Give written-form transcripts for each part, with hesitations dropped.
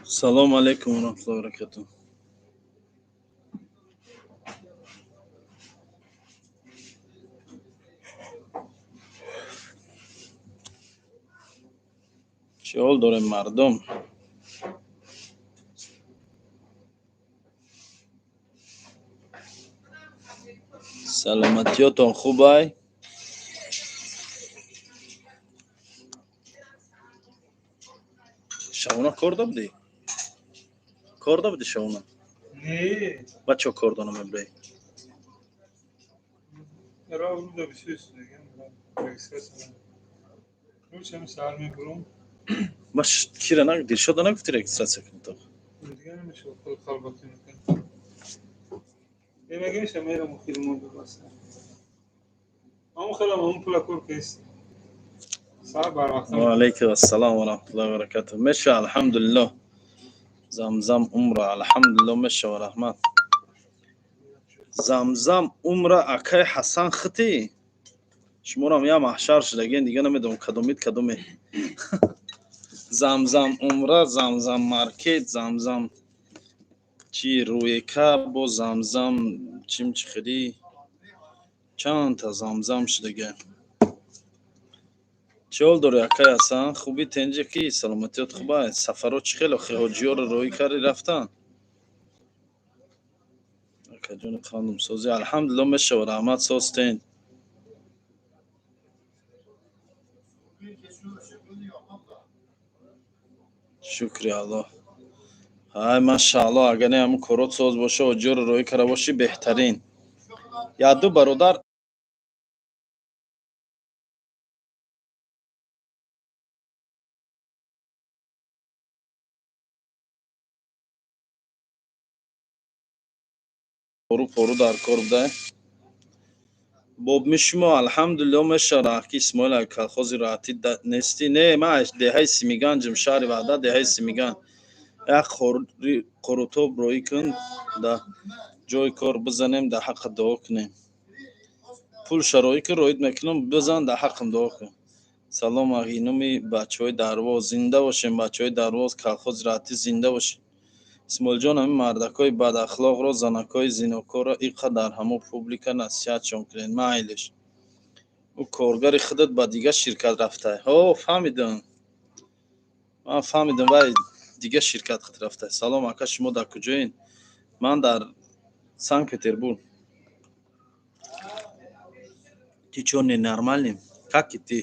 Assalomu alaykum va rahmatullohi va barakatuh. چه حال داره مردم؟ سلامتیاتون خوبه؟ شونا کرده بودی؟ کرده بودی شونا؟ نه بچه کردانو مبری؟ را رو da bir şey söyleyeyim. Ben istersen. Nuşem sarmı kurum. باش کیره نگو دیر شده نگفتی رگیستراسیون کنی تو؟ Diğer mi şu kalbatını kan. Eve geçe mera muhirmun basa. Ama khala mum pula kur kes. Sağ bar vakti. و علیکم السلام و رحمت الله و barakatuh. مشه الحمدلله. زمزم عمره الحمدلله مشه و رحمت. زمزم عمره اکای حسن خطی. شمارم یا محشر شدگین دیگه نمیدونم کدومی. زمزم عمره، زمزم مارکت، زمزم چی روی کب و زمزم چیم چی خیلی چند تا زمزم شدگه. چهل داره اکای حسن خوبی تنجه کی سلامتیت خوبه سفرها چی خیلی حاجی ها رو روی کاری رفتن اکا جون خانم سوزی الحمدلله مشه و رحمت سوستین شکری الله های ماشاءالله اگر نه همون کروت سوز باشه و جور روی کاره باشی بهترین یا دو برادر پرو در کار بوده باب میشما الحمدلله مشه راکی اسماعیل کلخوزی راحتی نستی نه ما دههای سیمیگانجم شهر وعده دههای سیمیگان یک قروتو بروی کن دا جای کار بزنیم در حق دعا کنیم پول شرایی که روید میکنم بزن در حقم دعا کن سلام آقینومی بچه های درواز زنده باشیم بچه های درواز کلخوز راحتی زنده باشیم اسمال جان همین مردک های بد اخلاق را زنک های زینوکار را ایقا در همه پوبلیکا نصیحت چون کنین مایلش او کارگر خودت با دیگه شرکت رفته فهمیدم من فهمیدم وای دیگه شرکت خود رفته سلام اکا شما در کجایین من در سانت پتربورگ ти чё ненормальный как и ты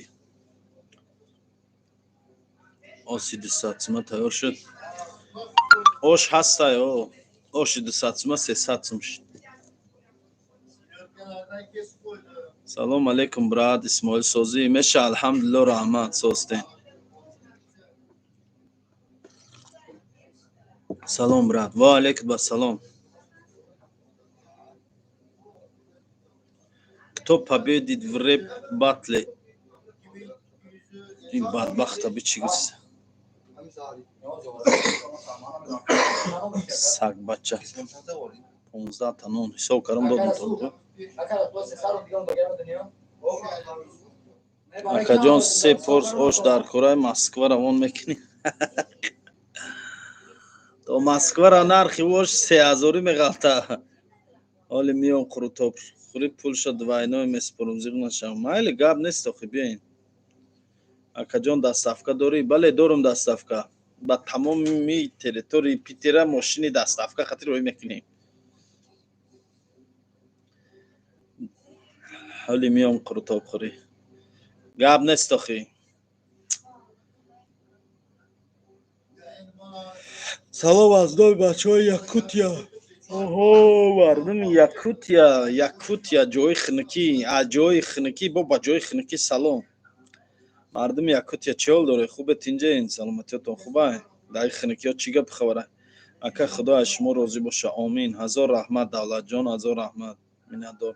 осиди сатсума тайёр шуд ош ҳастай ошиди сатсума 300 сум шуд салому алейкум брат исмоил созӣ меша алҳамдулилло раҳмат состен салом брат ва алейкум ассалом кто победит в рэп-баттле ин бадбахта бичигис саг бача 15 та нон ҳисоб кардам додам то акаҷон 3 порс ош дар кораи москва равон мекунӣ то москвара нархи ош 3000 меғалта ҳоли миён қурутоб хури пулша двойной меспурум зиғнашам майли гап нест охи биёин акаҷон дастафка дорӣ бале дорум дастафка ба тамоми территорияи питера мошини дастафка хати роҳӣ мекунем ҳоли миём қурутоб хӯрӣ гап нест охи салом аз номи бачаҳои Якутия. Оҳо, мардуми Якутия ҷойи хунукӣ, ҷойи хунукӣ, бо ба ҷойи хунукӣ салом. Мардуми Якутия чӣ ҳол доред? Хубед инҷаен? Саломатиётон хубае? Дар хунукиҳо чӣ гап хабар? Ака худо аз шумо розӣ боша. Омин. Ҳазор раҳмат Давлатҷон, ҳазор раҳмат. Миннатдор.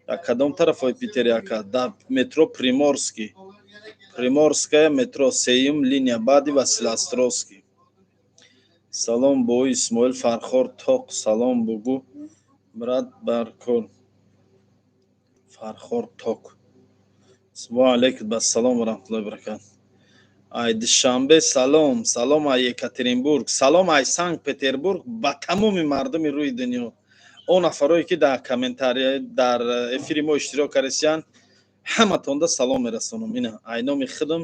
Дар кадом тарафои Питери ака? Дар метро Приморский. Приморская метро, сеюм линия, баъди Василостровский. Салом бо Исмоил Фархор Тоқ. Салом бугу брат Баркор Фархор Тоқ. Ва алейкум ассалом ва раҳматуллоҳи ва баракатуҳ. Ай Душанбе салом. Салом ай Екатеринбург. Салом ай Санкт-Петербург ба тамоми мардуми рӯи дунё. Он нафарое ки дар комментария дар эфири мо иштирок карданд, ҳаматонда салом мерасонам. Ина ай номи худам,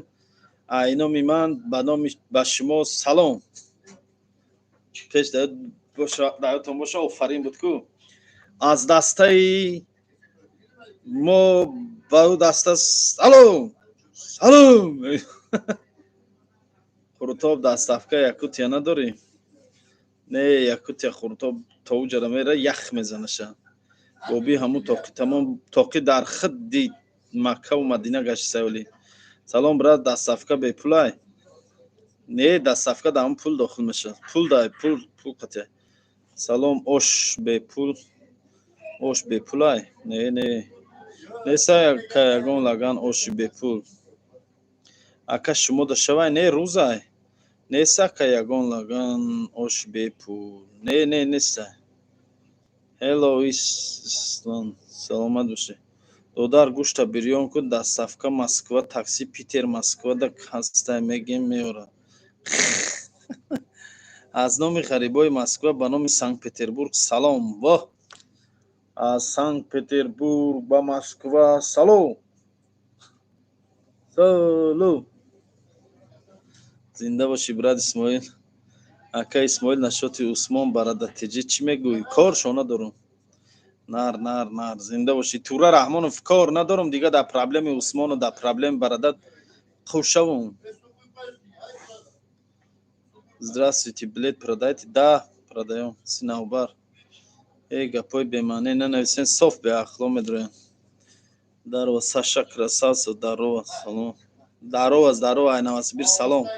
ай номи ман, ба шумо салом. Пеш даётон боша офарин буд ку. Аз дастаи мо ба ӯ даста салом. Салом. Хурутоб даставка Якутия надорӣ? Не, Якутия хурутоб то уҷара мера ях мезанаша. Боби ҳамун тоқи тамом тоқи дар хидди Макка ва Мадина гашти саёлӣ. Салом брат, даставка бепулай? Не, даставка дар ҳамун пул дохил мешавад. Пул дай, пул қатъия. Салом ош бепул. Ош бепулай? Не. Неса ака ягон лаган оши бепул. Ака шумо дошавай не рӯзай. Неса ака ягон лаган оши бепул. Не, неста. Hello Islan. Саломат бошед. Додар гӯшта бирён кун даставка Москва такси Питер Москва да ҳастай мегем меорад. Аз номи ғарибои Москва ба номи Санкт-Петербург салом. Воҳ. Аз Санкт-Петербург ба Москва салом. Салом. Зинда боши брат Исмоил. Ака Исмоил Нашоти Усмон Барадатиҷи чӣ мегӯӣ? Коршо надорам. Нар. Зинда боши. Тура Раҳмонов кор надорам дига дар проблеми Усмону дар проблеми Барадат қушавам. Здравствуйте, билет продаете? Да, продаем. Синаубар. Гапои бемаъне нанависен, соф беахло медроянд. Дарова Саша красавцев, дарова салом. Дарова ай Новосибир салом.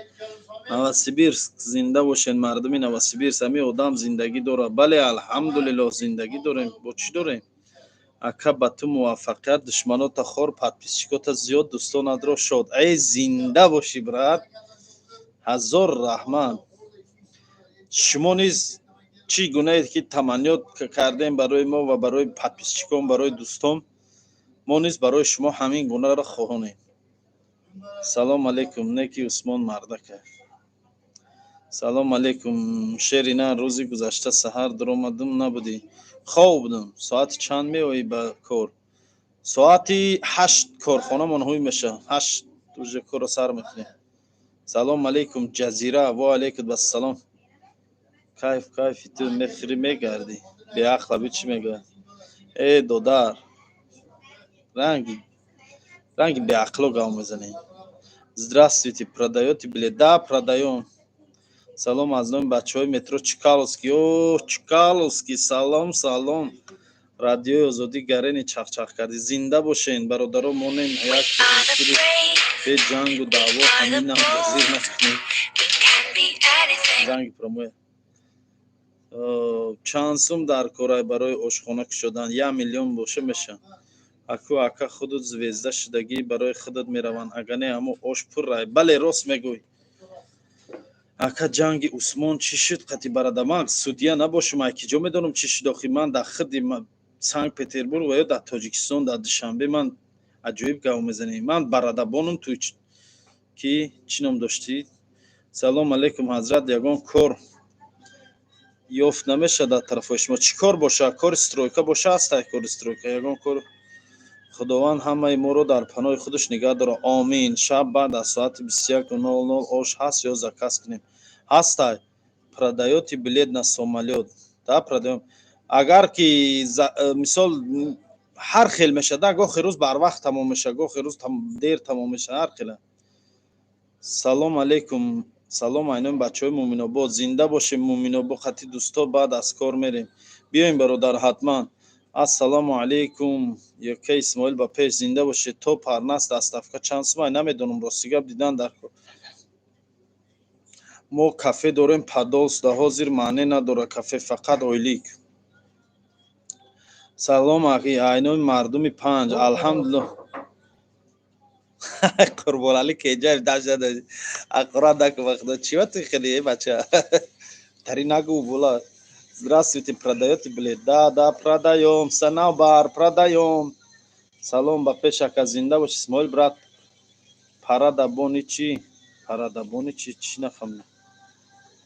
Новосибирск зинда бошен мардуми Новосибирск. Ами одам зиндагӣ дорад. Бале алҳамдулиллоҳ зиндагӣ дорем. Бо чӣ дорем? Ака ба ту муваффақият, душманота хор, подписчикота зиёд, дӯстонатро шод. Ай зинда боши брат. ҳазор раҳмат. шумо низ чӣ гунаҳе ки таманниёт кардем барои мо ва барои подписчикон, барои дӯстон, мо низ барои шумо ҳамин гунаҳро хоҳонем. Салом алейкум. Неки Усмон Мардака. Салом алейкум. Шерина, рӯзи гузашта саҳар даромадам набудӣ? Хоб будам. Соати чанд меоӣ ба кор? Соати 8 корхонамон ҳуй меша. 8 уже корро сар мекунем. Салом алейкум Ҷазира. Ва алейкум ассалом. Кайфи ту мехири мегарди. Беақла би чӣ мегард? Додар. Ранги беақло гав мезанем. Здравствуйте, продаёте билет? Да, продаём. Салом аз номи бачаҳои метро Чкаловский. Чкаловский, салом. Радиои Озодӣ гарени чахчах карди. Зинда бошен бародаро, монем як эфири бе ҷангу даъво ҳаминам ҳозир накунем. Занги промоя. Чанд сум дар корай барои ошхона кушодан? 1 миллион боша меша. Ака худут звезда шудагӣ барои худат мераванд. Агар не ҳамо ош пуррай. Бале рост мегӯй. Ака ҷанги Усмон чӣ шуд? Қати барада ман судя набошам. Ай киҷо медонам чӣ шуд? Охи ман дар хидди Санкт-Петербург ва ё дар Тоҷикистон дар Душанбе ман аҷоиб гав мезанем. Ман барадабонам ту ки чӣ ном доштӣ? Салом алейкум ҳазрат. Ягон кор ёфт намешад дар тарафои шумо. Чӣ кор боша? Кори стройка боша аст? Кори стройка ягон кор. Худованд ҳамаи моро дар паноҳи худаш нигоҳ дорад. Омин. Шаб баъд аз соати 21:00 ош ҳаст ё заказ кунем? Ҳастай. Продаёти билет на самолёт? Да, продаём. Агар ки мисол ҳар хел мешад, гоҳи рӯз бар вақт тамом мешад, гоҳи рӯз дер тамом мешад, ҳар хела. Салом алейкум салом айнои бачаҳои муъминобод, зинда бошем муъминобод. хати дӯсто баъд аз кор мерем. биёем бародар, ҳатман. ассалому алайкум. ёка исмоил ба пеш, зинда бошед. то парнас дастафка чанд сумай намедонам, рости гап дидан дар мо кафе дорем, подолста ҳозир маъне надорад кафе, фақат ойлик. салом ағи, айнои мардуми панҷ. алҳамдулиллоҳ. Қурбонали Кеҷаев дашт аккурат наку ба худо. Чиё ты хели бача? Тари нагу бола. Здравствуйте, продаёте билет? Да, продаём. Санабар, продаём. Салом ба пеш ака, зинда бош. Исмоил брат. Парадабони чи? Парадабони чи? Чӣ нафаҳмидам.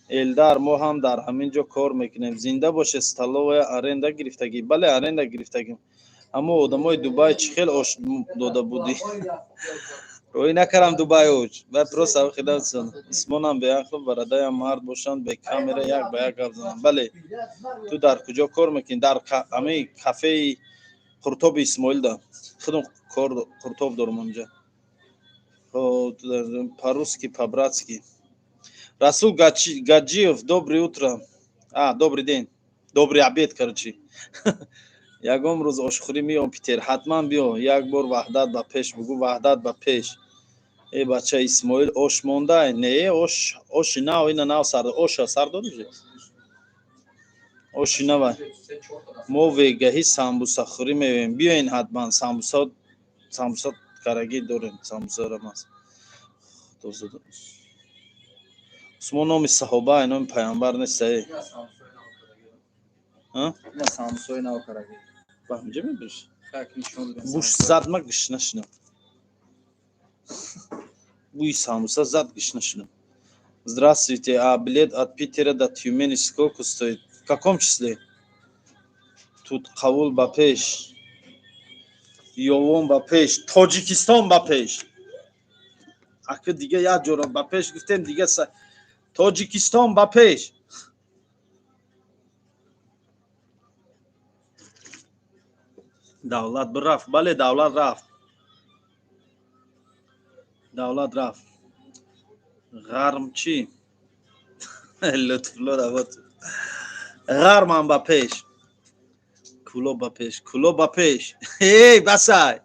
Элдар, мо ҳам дар ҳамин ҷо кор мекунем. Зинда боше. Столовая аренда гирифтагӣ? Бале, аренда гирифтагим. Аммо одамои Дубай чӣ хел ош дода будӣ? Рӯй накардам Дубай ош. Баъд просто хидамсон. Усмонам беахло, барадаям мард бошанд, бе камера як ба як гап занам. Бале, ту дар куҷо кор мекунӣ? Дар ҳамин кафеи Қуртоби Исмоил да. Худам кор Қуртоб дорам онҷа. По-русски, по-братски. Расул Гаджиев, доброе утро. Добрый день. Добрый обед, короче. Ягон рӯз ошхӯрӣ меём, Питер. Ҳатман биё. Як бор ваҳдат ба пеш бугӯ, ваҳдат ба пеш. Бача Исмоил ош мондай? Не, оши нав, ина нав сард. Оша сардорӣ. Оши навай. Мо вегаҳӣ самбусахӯрӣ меоем. Биёин ҳатман самбуса карагӣ дорем. Самбусарам аст. Усмон номи саҳоба, номи паямбар нестае? Не самсой нав карагӣ. Ба ҳамҷа мебиш? Как нишон дадем. Буш зад ма гӯш нашунам. Буи самбуса зад гӯш нашунам. Здравствуйте, билет от Питера до Тюмени сколько стоит? В каком числе? Тут қавул ба пеш. Ёвон ба пеш. Тоҷикистон ба пеш. Ака дига як ҷоро ба пеш гуфтем, дига Тоҷикистон ба пеш. Давлат рафт. Бале, давлат рафт. Давлат рафт. Ғарм чӣ? Лутфулло равот. Ғармам ба пеш. Куло ба пеш. Куло ба пеш. Эй, басай.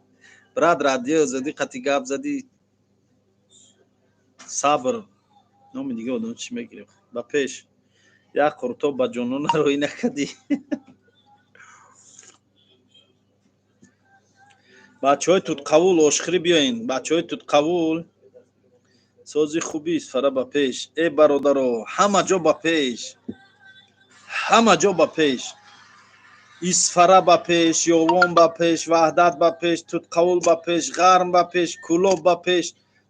Брат, радио зади, қати гап зади. Сабр. Номи дига одам чӣ мегирем? Ба пеш. Як Қуртоб ба ҷонон рӯй накардӣ. бачаҳои Тутқавул ошхӯрӣ биёин. Бачаҳои Тутқавул сози хубист. Фара ба пеш. Бародаро, ҳама ҷо ба пеш. Ҳама ҷо ба пеш. Исфара ба пеш, Ёвон ба пеш, Ваҳдат ба пеш, Тутқавул ба пеш, Ғарм ба пеш, Кулоб ба пеш,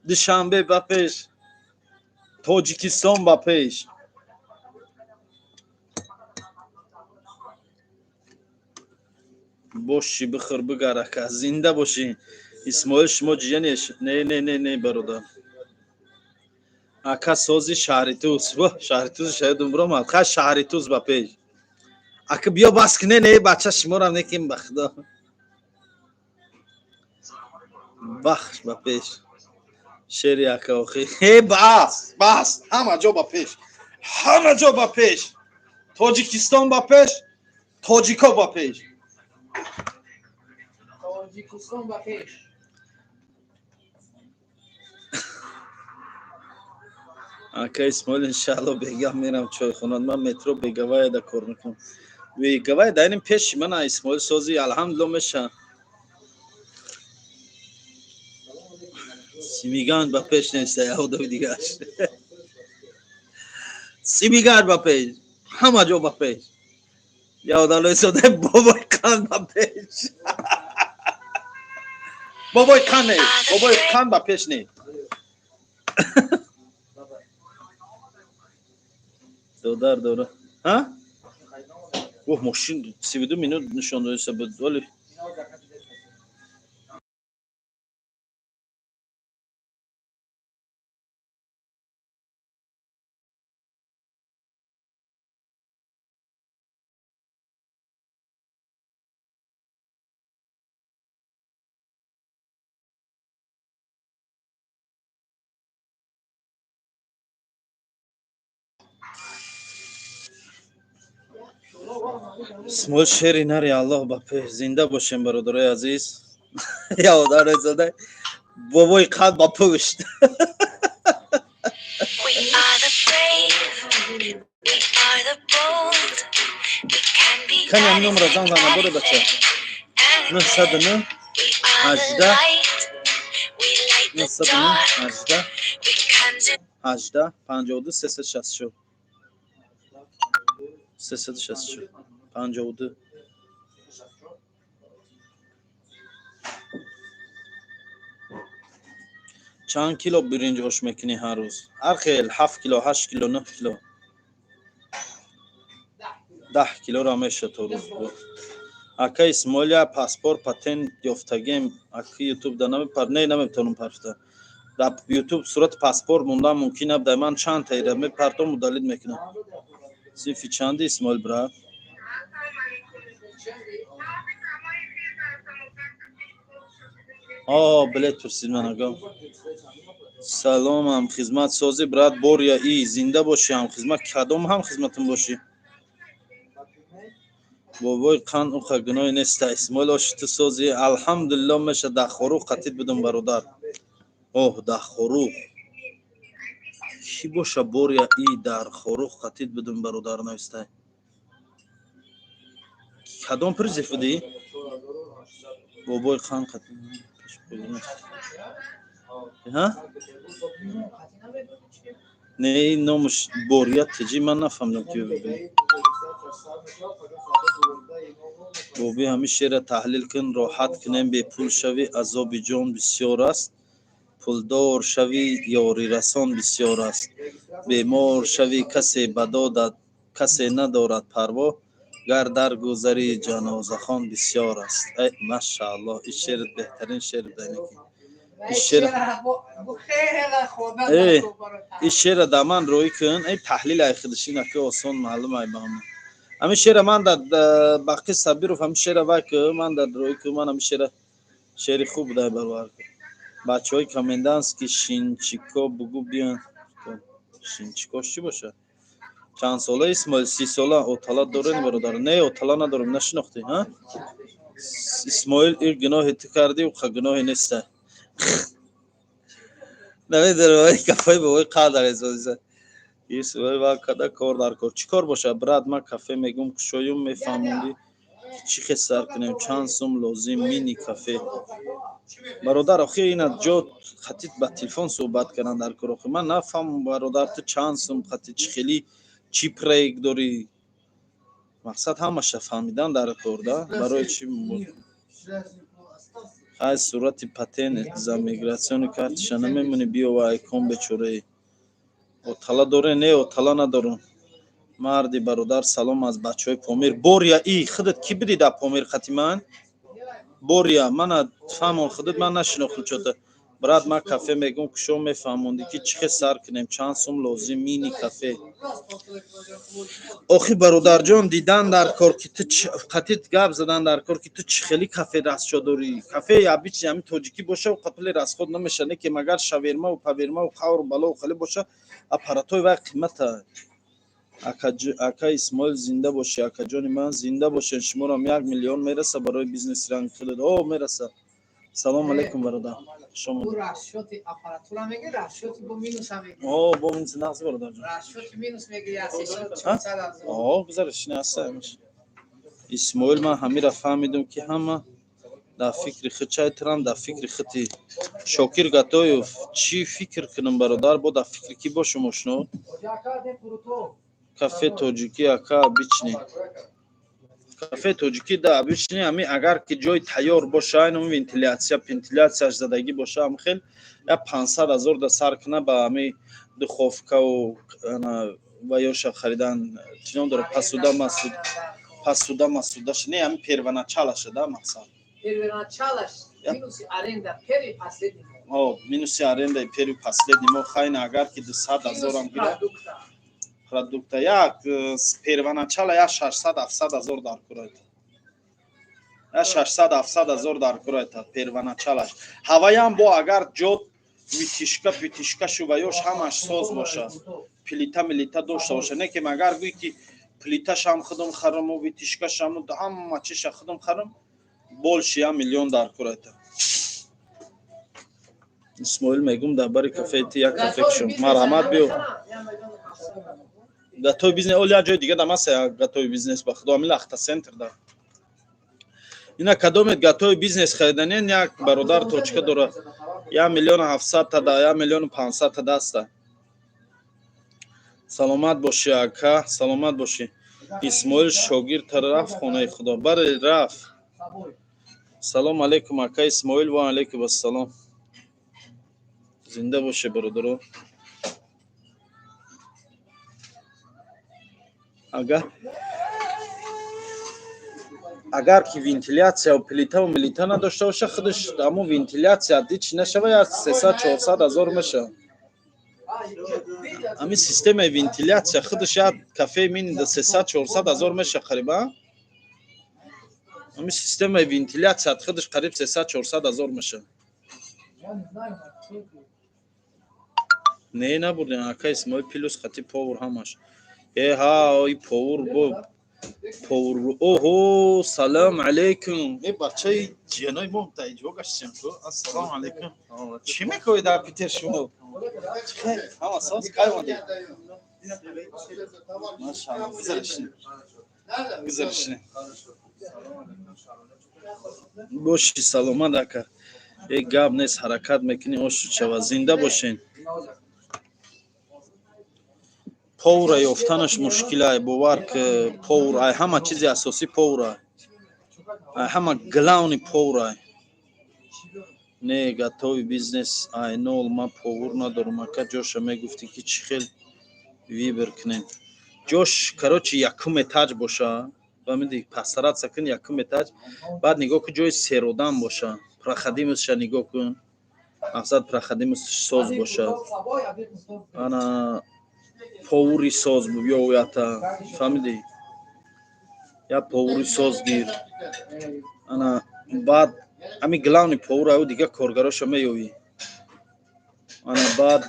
Душанбе ба пеш, Тоҷикистон ба пеш. боши бихӯр бигар ака, зинда бошӣ. Исмоил шумо ҷиянеш? Не бародар. Ака сози Шаҳритуз. Шаҳритуз шаёд умро мад. Ха Шаҳритуз ба пеш. Ака биё бас кӣ не бача шуморам неким ба худо. Бахш ба пеш. Шери ака охи. Бас. Ҳама ҷо ба пеш. Ҳама ҷо ба пеш. Тоҷикистон ба пеш. Тоҷико ба пеш. Тоҷикистон ба пеш. Ака Исмоил иншалло бегам мерам чойхона. Ман метро Бегавая да кор мекунам. Бегавая да ин пеши мана Исмоил сози алҳамдулиллоҳ меша. Симиганҷ ба пеш неста, одами дигаш. Симиганҷ ба пеш. Ҳама ҷо ба пеш. Яодалои сода бобои Қан ба пеш. Бобои Қан не. Бобои Қан ба пеш не. Додар дора. Мошин 32 минут нишон доиста буд, вале اسماعیل شیری نری الله باپه زنده باشیم برادرای عزیز. یادار زده بابای قد باپه گشت. We are the brave, we are the bold, we can be Kan yani numara anything, zanzana burada bacha. anything. Ne sadını? We are the Ajda. light, we light Ne the sadını? dark, Ajda. we can do Ajda. 52 360. 360. 52. چند کیلو برنج آش میکنی هر روز؟ هر خیل 7 کیلو 8 کیلو 9 کیلو 10 کیلو را میشه تو روز. اکا اسماعیل پاسپورت پاتنت یافتگیم اکا یوتیوب دا نمیپر نه نمیتونم پرفته در یوتیوب صورت پاسپورت موندم ممکنه بده من چند تایره میپرتم مدلید میکنم. سیفی چندی اسماعیل برا؟ بلد پرسید من اگه سلام هم خدمت سازی برات بوریا ای زنده باشی هم خدمت کدام هم خدمتون باشی. بابای قن اوخه گناه نیست اسماعیل آشتی سازی الحمدلله میشه ده خروق قطید بدم برادر. ده خروق کی باشه بوریا ای در خروق قطید بدم برادر نوسته کدام پرزی فدی بابای قن قطید ها نه نامش بوریا تجی من نفهمیدم که ببینی بابی همیشه را تحلیل کن راحت کنیم به پول شوی عذاب جان بسیار است پولدار شوی یاری رسان بسیار است بیمار شوی کسی بدادت کسی ندارد پروا گر در گذری جنازه خان بسیار است. ای ماشاءالله این شعر بهترین شعر دنیکی این شعر در من روی کن این تحلیل ای خودشی نکه آسان معلوم ای بهم همین شعر من در باقی صبیر و همین شعر وک من در روی که من همین شعر خوب ده برور بچه های کامندانس که شینچیکا بگو بیان شینچیکاش چی باشه چند ساله اسماعیل 30 ساله اوتالا دارین برادر نه اوتالا ندارم نشناختی ها اسماعیل این گناه تو کردی و گناه نیسته نمیدونم وای کافه به وای قدر ازازه اسماعیل با کدا کار در کار چی کار باشه برات من کافه میگم کشایم میفهموندی چی خسر کنیم چند سوم لازم مینی کافه برادر آخه اینا جا خطیت با تلفن صحبت کردن در کار آخه من نفهم برادر تو چند سوم خطیت چی خیلی چی پریک داری مقصد همش فهمیدن در کار ده برای چی بود از صورت پتن زمیگراسیون کارتش نمیمونی بیا و ایکون بچوره اوتالا داره نه اوتالا ندارم مردی برادر سلام از بچهای پامیر بوریا ای خودت کی بدی در پامیر خطی من بوریا من فهمون خودت من نشناختم چطور برات من کافه میگم که شما میفهموندی که چه سر کنیم چند سوم لازم مینی کافه آخی برادر جان دیدن در کار که تو خطیت گپ زدن در کار که تو چه خیلی کافه راسچو داری کافه یا بیچ همین توجیکی باشه و قپل راس خود نمیشنه که مگر شاورما و پاورما و خاور بالا و خالی باشه اپاراتوی و قیمت اکا اسماعیل زنده باشه اکا جان من زنده باشه شما را 1 میلیون میرسه برای بیزنس رنگ خودت میرسه سلام علیکم برادر شما رشوت آپاراتور میگه رشوت با مینوس هم میگه با مینوس نقص برادر جان رشوت مینوس میگه یا 300 بذارش نه هستش اسماعیل من همین را فهمیدم که همه در فکر خود چای تران در فکر خودی شاکر گتایف چی فکر کنم برادر با در فکر کی باشم آشنا کافه توجیکی اکا بیچنی کافه توجیکی دا بیچنی همین اگر که جای تیار باشه این ونتیلیاسیش زدگی باشه هم خیلی یا 500,000 دا سر کنه با همین دخوفکا و یاش خریدن چنان داره پسودا مسوداش نه همین پیروانه چالش ده مقصد پیروانه چالش مینوس آرندا پری پاسلیدی مینوس آرندا پری پاسلیدی ما خاین اگر که 200,000 هم گیره продукта як первоначально я 600-700,000 дар курайт я 600-700,000 дар курайт первоначалаш ҳаваям бо агар ҷод витишка шуваёш ҳамаш соз боша плита милита дошта боша не ки магар гӯй ки плиташ ҳам худам хараму витишкашаму ҳама чиша худам харам больше 1 миллион дар курайта исмоил мегум дар бари кафе ти як кафе кушум марҳамат биё гатои бизнес оли як ҷои дига дамаса як гатои бизнес ба худо амил ахта центр да ина кадомет гатои бизнес хариданен як бародар точка дора 1 миллион 700 та да 1 миллион 500 та даста саломат боши ака саломат боши исмоил шогирд тараф хонаи худо баре раф салом алейкум ака исмоил ва алейкум ассалом зинда боше бародаро агар ки вентиляция ва плита ва милита надошта боша худаш аммо вентиляция дич нашава як 300-400 ҳазор меша ами системаи вентиляция худаш як кафе минида 300-400 ҳазор меша қариба ами системаи вентиляция худаш қариб 300-400 ҳазор меша не набурдем ака исмоил плюс хати повар ҳамаш ҳа ой повар бо повар оҳо салом алейкум е бачаи ҷиёнои мо таҷо гаштем то ассалому алейкум чӣ мекунед дар питер шумо ҳама соз кайводи машаалло гузаришне боши саломат ака е гап нест ҳаракат мекунӣ ошуд шава зинда бошен повра ёфтанаш мушкилай бовар ки повр ай ҳама чизи асосӣ повра ай ҳама главни повра не гатови бизнес ай нол ман повр надорам ака ҷоша мегуфтӣ ки чӣ хел вибр кунем ҷош короче якум этаж боша фаҳмидӣ пастаратса кун якум этаж баъд нигоҳ кун ҷои серодан боша проходимусша нигоҳ кун мақсад проходимус соз боша ана поври соз биёята фаҳмидӣ як поври соз гир ана баъд ами главни повра ӯ дига коргароша меёвӣ ана баъд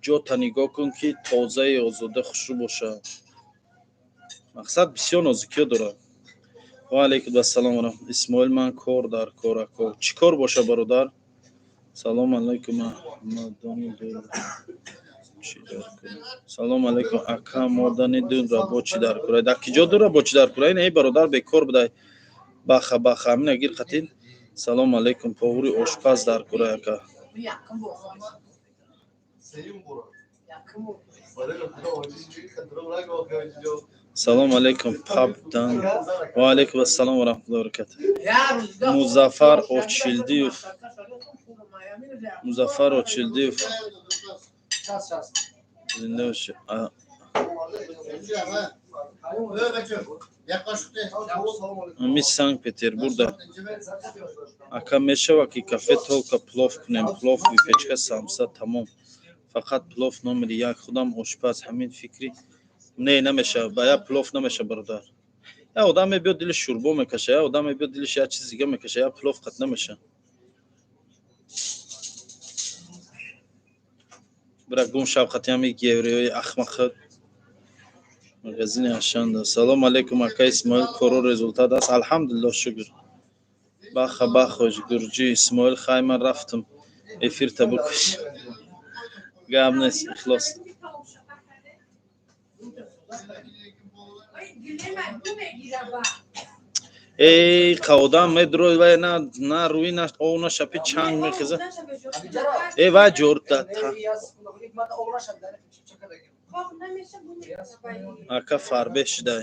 ҷота нигоҳ кун ки тозаи озода хушрӯ боша мақсад бисёр нозикиё дорад ва алейкум ассалом исмоил ман кор дар кора кор чӣ кор боша бародар салом алейкум салом алейкум ака модани дунра бо чӣ дар курай дар киҷо дура бо чӣ дар курай не бародар бекор будай баха баха амина гир қатин салом алейкум поври ошпаз дар курай ака салом алейкум пабдан ва алейкум ассалом ва раҳматуллоҳи ва баракатуҳ музаффар очилдиев зинда бошед ами санкт петербургда ака мешава ки кафе толка плов кунем плов випечка самса тамом фақат плов номери як худам ошпаз ҳамин фикри не намешава ба як плов намеша бародар як одам мебиёд дилиш шӯрбо мекаша як одам мебиёд дилиш як чизи дига мекаша як плов қат намеша бира гум шавқати ҳами гевриёи ахмақи магазини ашанда салом алейкум ака исмоил коро результат аст алҳамдулиллоҳ шукр баха бахош гурҷи исмоил хай ман рафтам эфирта бикуш гап нест ихлос эй қаодам медрои вай на руи на овна шапи чанг мехеза эй вай ҷорда ака фарбеҳ шудай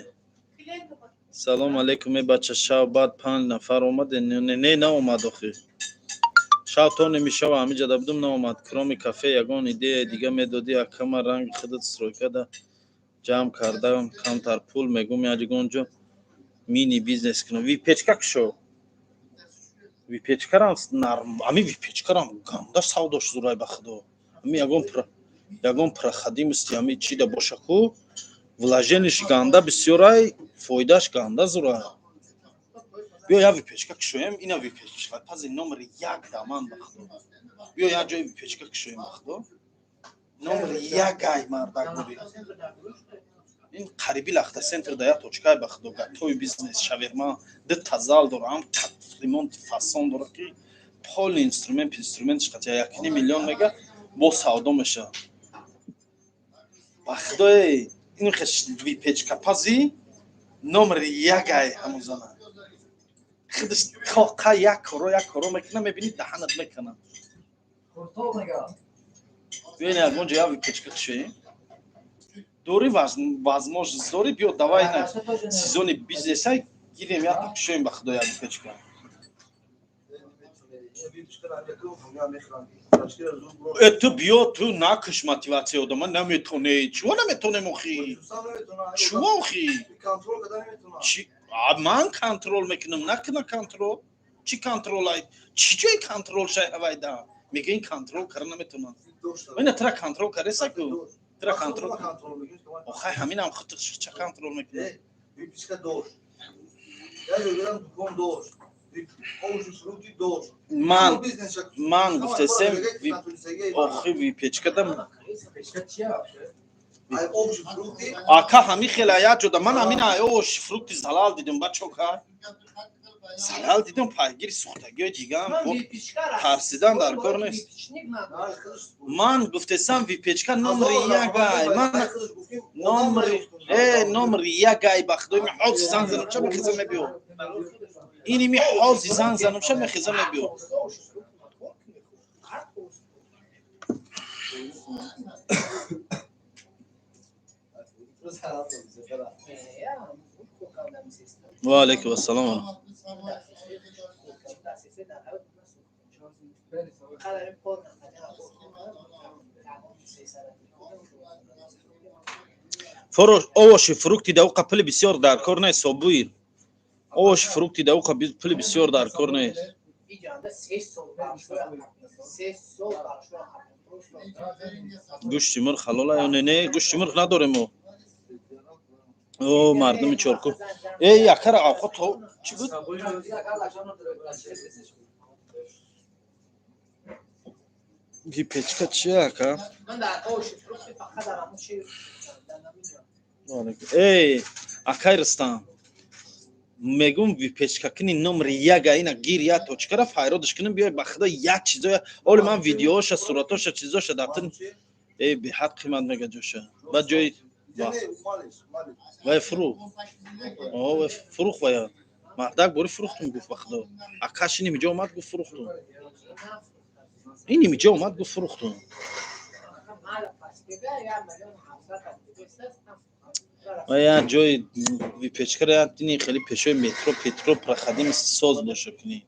салом алейкум е бача шав баъд 5 нафар омаден не наомад охир шав то немишава ҳамиҷа будум наомад кроми кафе ягон идея дига медодӣ ака ман ранги худат стройкада ҷамъ кардам камтар пул мегум ягонҷо мини бизнес кунам випечка кушо випечкарам ами випечкарам ганда савдош зурай ба худо ами ягон проходимости ами чида боша ку вложениш ганда бисёрай фоидаш ганда зурай биё як випечка кушоем ина випечка пази номери 1 даман ба худо биё як ҷои випечка кушоем ба худо номери 1 ай мардак буди این قریبی لخت سنتر دایا точкай бахдо гатои бизнес шаверма д тазал дорам ремонт фасон дора ки пол инструмент чиқат 1 миллион мега бо савдо меша бахдои ин хеш випечка пази номер 1 ай ҳамузана хидш тоқа як коро мекунам мебини даҳанат мекунам бини агон ҷа випечка чӣ дори возможность дори биё давай на сезони бизнесай гирем я такшоим ба худо як випечка ту биё ту накуш мотивация одама наметоне чуа наметонем охи чуа охи ман контрол мекунам накуна контрол чи контролай чи ҷои контрол шайҳавайда мега ин контрол кара наметонам ина тра контрол каресаку тра контрол охай ҳаминам хутр ча контрол мекунам ман гуфтесем охи випечкадам ака ҳами хелая ҷода ман ҳамина ош фрукти залал дидам бачока залал дидам пайгири сухтагиёи дигам тарсидан дар кор нест ман гуфтесам випечка номери 1 ай ман номери 1 ай бахдои ҳози зан занамша мехизам мебиё ини ми ҳози зан занамша мехизам мебиё ва алейкум ассалом форош овоши фрукти давуқа пули бисёр дар кор нест собуир овоши фрукти давуқа пули бисёр дар кор нест гӯшти мурғ ҳалола ё не гӯшти мурғ надорем о мардуми чоркӯ якара авқот чӣ буд випечка чи ака акай рустам мегум випечка кини номери 1 ай ина гир я точкара файродаш кунем биёй ба худо як чизо оли ман видеоша суратоша чизоша дартин беҳад қимат мега ҷоша ба ҷои вай фурӯх вая мардак бори фурӯхтум гуфт ба худо акаши нимиҷо омад гуфт фурӯхтум ин нимиҷо омад гуфт фурӯхтум ва як ҷои випечкара ятини хеле пешои метро петро проходим соз боша кунӣ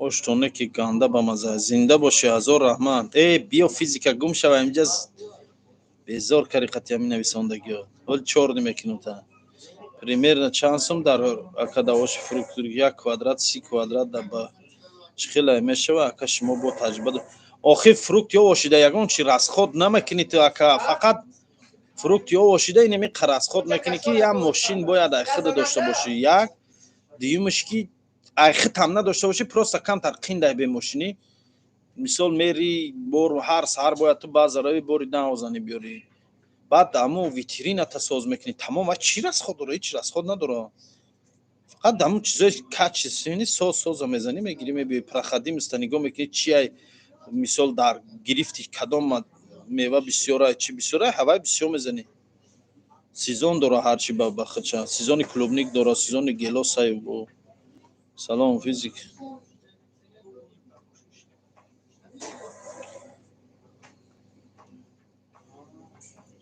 оштоне ки ганда ба маза зинда боши ҳазор раҳмат биё физика гум шава имҷаз безор кариқати ҳамин нависондагиё оли 4 мекунута примерно чанд сум дар акадавоши фруктур 1 квадрат 30 квадрат даба чхела мешава ака шумо бо таҷриба охир фрукт ё вошида ягон чи расход намекунӣ ту ака фақат фрукт ё вошида инами расход мекунӣ ки як мошин бояд айхида дошта бошӣ як дуюмаш ки айхид ҳам надошта бошӣ просто камтар қиндай бе мошинӣ мисол мери бор ҳар саҳар бояд ту баъзарои бори навзанӣ биёрӣ баъд ҳамун витрината соз мекунӣ тамом ва чӣ расход дора ҳеҷ расход надора фақат ҳамун чизои качисини соза мезанӣ мегирӣ мебиёӣ проходи миста нигоҳ мекунӣ чи ай мисол дар гирифти кадом мева бисёрай чи бисёрай ҳавай бисёр мезанӣ сезон дора ҳарчи ба худша сезони клубник дора сезони гелосай салом физик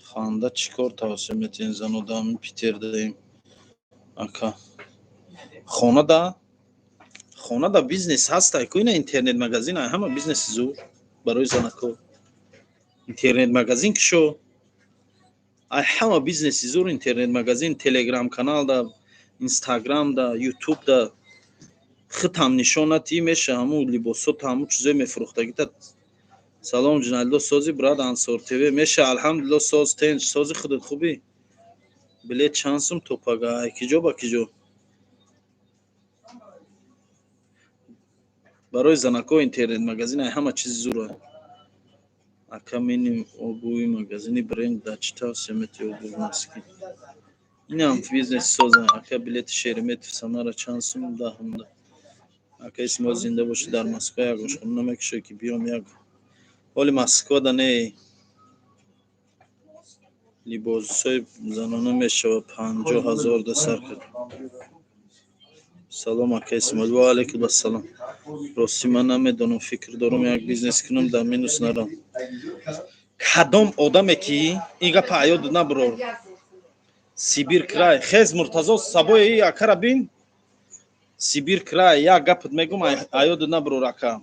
ханда чӣ кор тавассут метавонем занода ҳамин питер даем ака хонада бизнес ҳастай ку ина интернет магазин ай ҳама бизнеси зур барои занако интернет магазин кишо ай ҳама бизнеси зур интернет магазин телеграм канал да инстаграм да ютуб да хитам нишонати меша ҳамун либосот ҳамун чизои мефурӯхтагита салом ҷуналдо сози брат ансор тв меша алҳамдулилло соз тенч сози худат хубӣ билет чанд сум топага ай киҷо ба киҷо барои занако интернет магазин ай ҳама чизи зура ака меним обуи магазини бренд дачта семети обуи маски инам бизнес соза ака билети шереметов самара чанд сум даҳумда ака исмоил зинда боши дар Москва як ошхона намекушои ки биём як ҳоли Москва да не либосҳои занона мешава 50,000 да сар кард. Салом ака Исмоил. Ва алайкум ассалом. Рости ман намедонам фикр дорам як бизнес кунам дар минус нарам. Кадом одаме ки ин гапа аёд набурор. Сибир край хез Муртазо сабои акара бин Сибир край як гап мегум аёд набурор ака.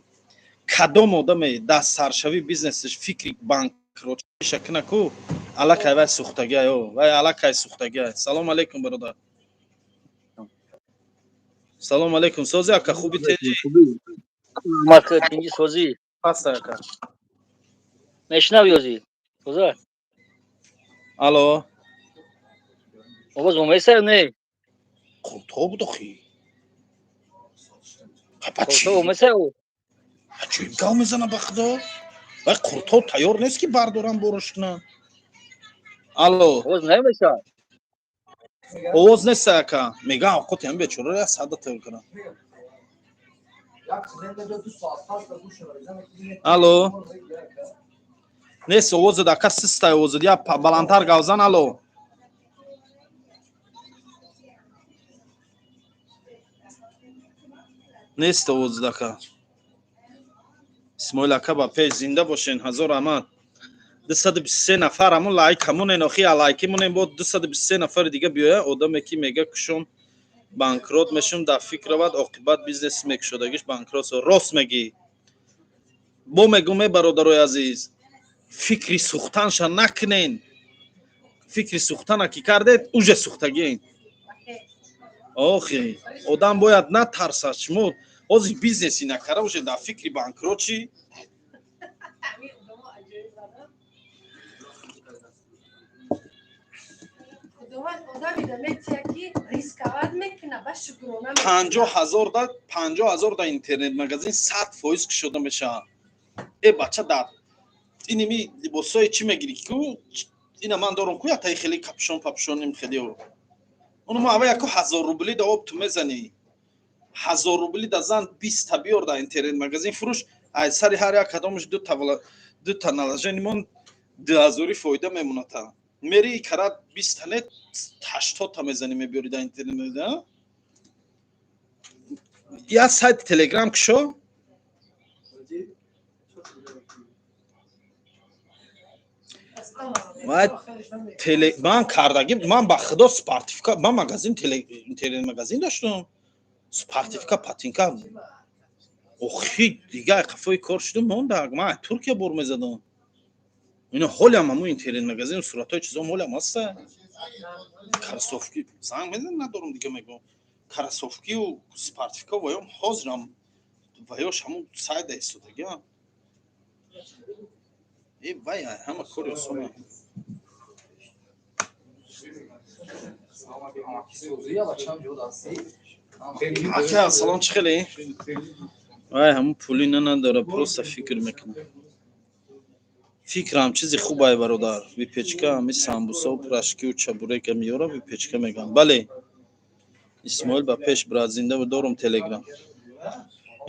Кадом одаме да саршави бизнесш фикри банкрот шакна ку алакай вай сухтагия ё вай алакай сухтагия. Салом алейкум бародар. Салом алейкум сози ака хуби теҷи маркетинги созӣ паста ака мешнавӣ ёзӣ соза алло овоз момесаю не қурто будохи қурто момесаю ачои гав мезана ба худо вай қурто тайёр нест ки бардорам борош кунам алло овоз намеша овоз нест ака мегам овқоти ҳам бечора я сада тайёр кардам алло нест овозад ака систай овозад я баландтар гавзан алло нест овозад ака исмоил ака ба пеш зинда бошен ҳазор раҳмат 223 нафар ҳамун лайк ҳамун энохи алайки мунем бо 223 нафари дига биёя одаме ки мега кушон банкрот мешум дар фикравад оқибат бизнес мекушодагиш банкрот рост мегӣ бо мегум бародарои азиз фикри сухтанша накунен фикри сухтана ки кардед уже сухтагиен охи одам бояд натарсад шумо ҳозир бизнеси накара уже дар фикри банкрот чӣ $50,000 да интернет магазин 100% кушода мешавад е бача дар иними либосои чӣ мегирӣ ки ина ман дорам ку ятаи хеле капшон папшоним хеле оно ма ава яко 1000 рубли да об ту мезанӣ 1000 рубли да зан 20 та биёр дар интернет магазин фурӯш ай сари ҳар як кадомаш ду та налажани мон 2000 фоида мемонад мери карат 20 та не 80 та мезанӣ мебиёри дар интернет магазин я сайт телеграм кушо ман кардаги ман ба худо спартифика ман магазин интернет магазин доштам спартифика патинка охи дига қафои кор шудам мондак ман Туркия бор мезадам ина ҳолиам ҳамун интернет магазин суратҳои чизом ҳолиам ҳаста карасовки занг мезанам надорам дига мегӯям карасовкию спартифика ваём ҳозирам ваёш ҳамун сайда истодагиам вай ҳама кори осонам ака салом чӣ хеле вай ҳамун пули надора просто фикр мекунам фикрам чизи хубай бародар випечка ҳами самбусо пурашкию чабурека миёра випечка мегам бале исмоил ба пеш брат зинда дорум телеграм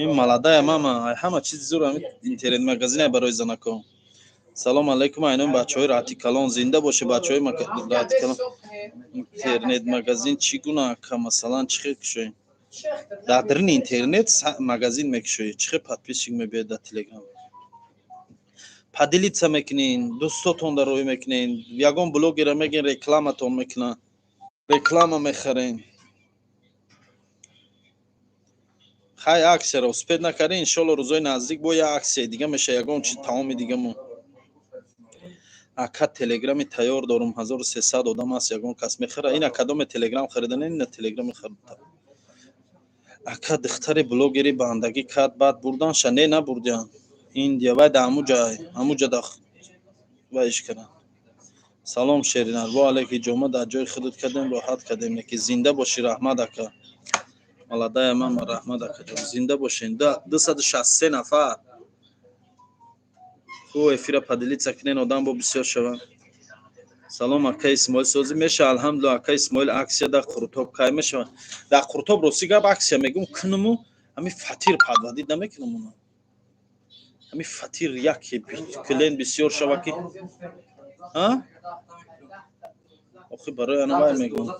ин маладая мама ҳама чизи зур ҳами интернет магазине барои занакон салом алейкум айном бачаҳои ратикалон зинда боше бачаҳои ратикалон интернет магазин чӣ гуна ака масалан чӣ хел кушоем дар дарини интернет магазин мекушоед чӣ хел подписчик мебиёед дар телеграм падилитса мекунин дӯстотон дарои мекунин ягон блогера мегин рекламатон мекунад реклама мехарен хай аксияро успед накардин иншоалло рӯзои наздик бо як аксияи дига меша ягон чи таоми дигамо ака телеграми тайёр дорум 1300 одам аст ягон кас мехара ина кадоме телеграм харидан ина телеграми харида ака духтари блогери бандагӣ кард баъд бурданша не набурдиан индия вай да ҳамуҷа да вайш кардан салом шеринар ва алейк ҳиҷома дар ҷои худут кардем роҳат кардем неки зинда бошӣ раҳмат ака маладая мама раҳмат ака ҷон зинда бошен 263 нафар ху эфира поделиться к ним одам бо бисёр шаванд. Салом ака Исмоил созӣ меша алҳамдулилла ака Исмоил аксия да Қуртоб кай меша да Қуртоб рости гап аксия мегум кунуму ами фатир падвадид намекунам уна ами фатир як клен бисёр шава ки а охи барои анавай мегум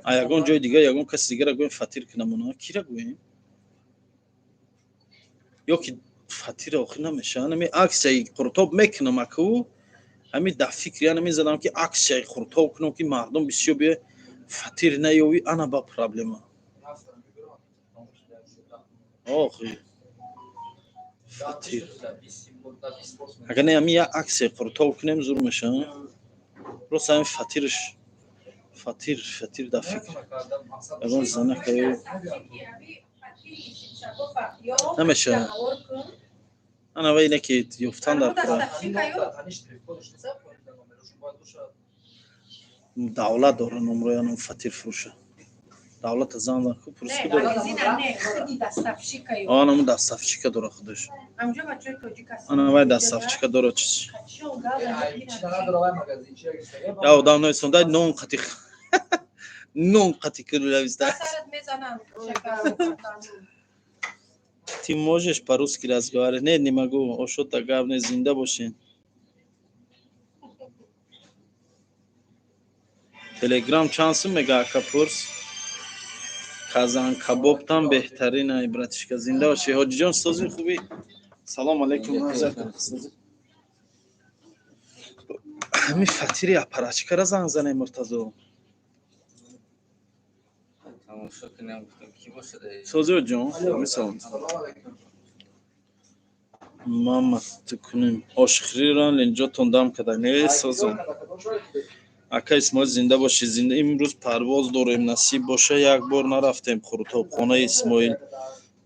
а ягон ҷои дига ягон каси дигара гӯем фатир кунам уна кира гӯем ё ки фатир охи намеша ами аксияи Қуртоб мекунам аку ами да фикри ана мезадам ки аксияи Қуртоб кунам ки мардум бисёр бия фатир наёви ана ба проблема охи фатир агар не ами я аксияи Қуртоб кунем зур меша просто ами фатир да фикр ягон занака намеша ана вай неки ёфтан дар кора давлат дора номрои анон фатир фурӯша давлата зан дар ку пурску дора анаму дастафчика дора худаш ана вай дастафчика дора чиз я одам нависон дай нон қати кӯлависта ти можеш по-русски разговаривать не не могу ошота гап не зинда бошен телеграм чанд сум мега ака пурс казан кабоб там беҳтарин ай братишка зинда боши ҳоҷиҷон сози хуби салом алейкум ҳами фатири апарачкара занг зане муртазо созиё ҷон мисол мама тукуним ошхириран линҷотон дам када не созо ака Исмоил зинда боши зинда имрӯз парвоз дорем насиб боша як бор нарафтем Қуртоб хонаи Исмоил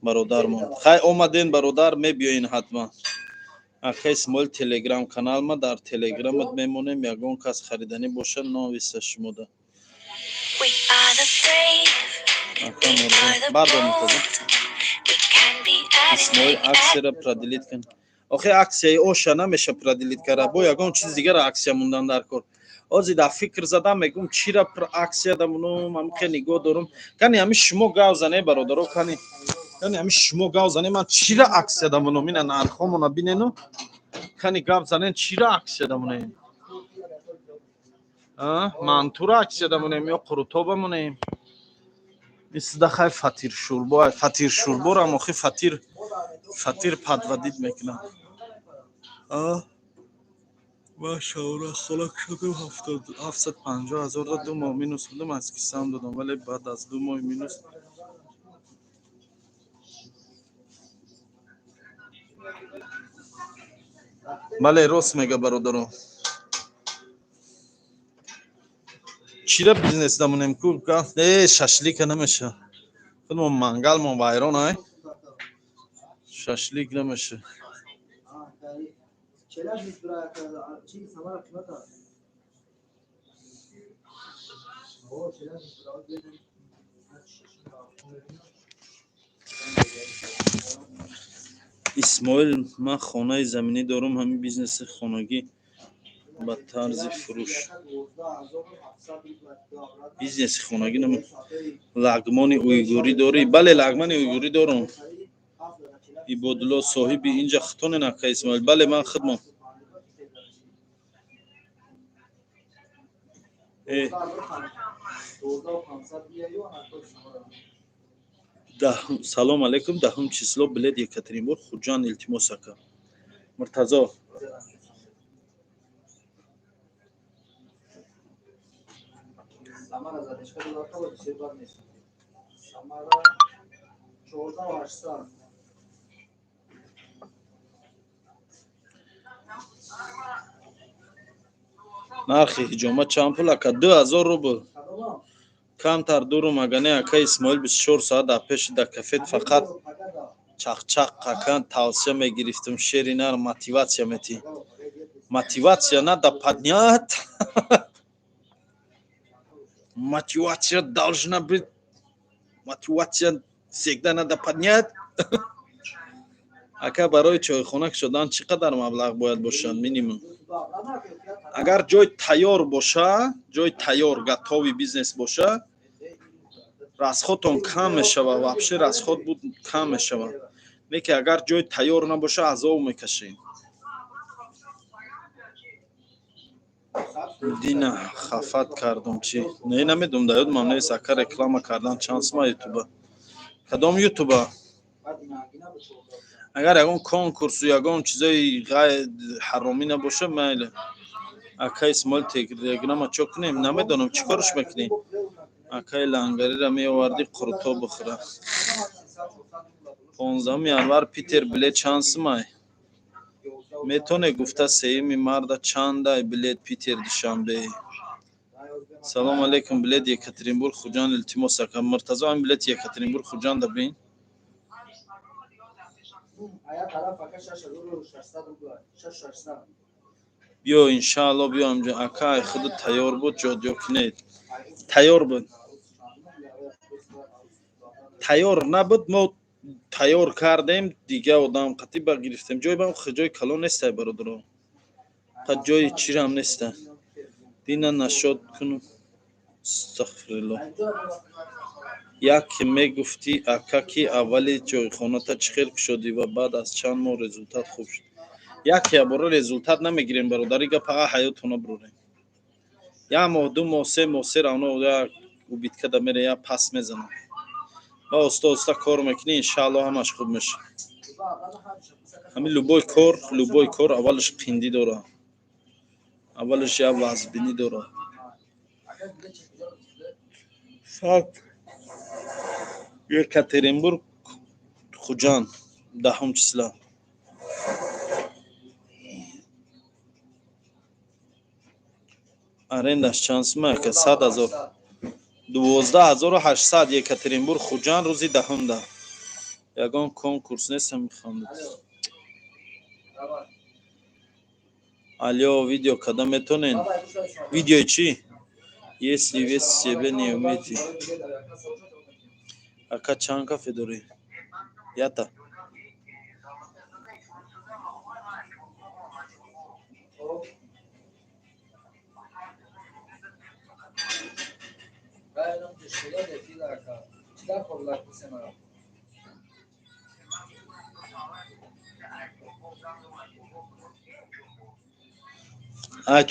бародармон хай омаден бародар мебиёин ҳатман ака Исмоил телеграм канал ма дар телеграмат мемонем ягон кас хариданӣ боша нависа шумода We are the brave, we are the bold, we can be Исмоил anything. аксияра проделит кун охе аксияи оша намеша проделит кара бо ягон чиз дигара аксия мундан дар кор ози да фикр задам мегум чира аксия дамунум ами ке нигоҳ дорум кани ами шумо гав зане бародаро кани ами шумо гав зане ман чира аксия дамунум ина нархомона бинену кани гав занен чира аксия дамунем мантура аксия дамунем ё Қуртобамунем мисда хай фатир шурборам охи фатир падвадид мекунам машаъалло холак шудем 750,000 ро 2 моҳ минус будам аз кисам додам вале баъд аз 2 моҳ минус бале рост мега бародаро чира бизнес дамунем ку шашлика намеша худмон мангалмон вайрон ай шашлик намеша исмоил ман хонаи заминӣ дорум ҳамин бизнеси хонагӣ ба тарзи фурӯш бизнеси хонагӣ нам лагмони уйгурӣ дорӣ бале лагмани уйгурӣ дорум ибодулло соҳиби инҷа хитонен ака Исмоил бале ман хидмон салом алейкум даҳум число билет Екатеринбург хуҷан илтимос ака муртазо нархи ҳиҷомат чанд пул ака 2000 рубл камтар дурум агане ака Исмоил 24 соат дар пеши дар кафет фақат чақчақ қакан тавсия мегирифтум шери нар мотиватсия мети мотиватсия надо поднять мотивация должна быть мотивация всегда надо поднять ака барои чойхона шудан чӣ қадар маблағ бояд бошад минимум? Агар ҷой тайёр боша, ҷой тайёр гатови бизнес боша, расходтон кам мешавад, вообще расход буд кам мешавад. Лекин агар ҷой тайёр набоша, азоб мекашем. Дина хафат кардам чи? Не намедум да ёдам нест, ака реклама кардан чансма ютуба. Кадом ютуба? Агар ягон конкурсу ягон чизои ҳаромӣ набоша майле. Ака Исмоил телеграма чо кунем? Намедонам чӣ корш мекунем. Акаи лангариро меоварди қурто бихӯра. 15 январ Питер билет чанд сумай? Метоне гуфта сеюми марда чандай билет Питер душанбе. Салом алейкум, билет Екатеринбург Хуҷанд илтимос ака. Муртазо ам билет Екатеринбург Хуҷанд бин. Биё иншаалло биё амҷо ака худ тайёр буд ҷодё кунед. Тайёр буд. Тайёр набуд мо тайёр кардем дига одам қатиба гирифтем. Ҷой бам ҷой калон нестай бародаро. Қад ҷои чирам нестай. Дина нашод кунум. Астағфируллоҳ. Як мегуфти ака ки аввали ҷойхоната чӣ хел кушодӣ ва баъд аз чанд моҳ результат хуб шуд. Як бора результат намегирем бародари га фақат ҳаётона бурорем. Як моҳ, ду моҳ, се моҳ, се равно як убитка да мере, як пас мезанам. Ва оста кор мекунӣ, иншаалло ҳамаш хуб мешад. Ҳамин любой кор аввалаш қиндӣ дорад. Аввалаш як вазбинӣ дорад. Екатеринбург Хуҷанд 10 числа. Арендаш чанд сума ака? 100,000. 12,800 Екатеринбург Хуҷанд рӯзи 10. Ягон конкурс нестам мехондид. Алё, видео када метонен? Видео чи? Если вес себе не умеете. Ака чанд кафе дори? Ята.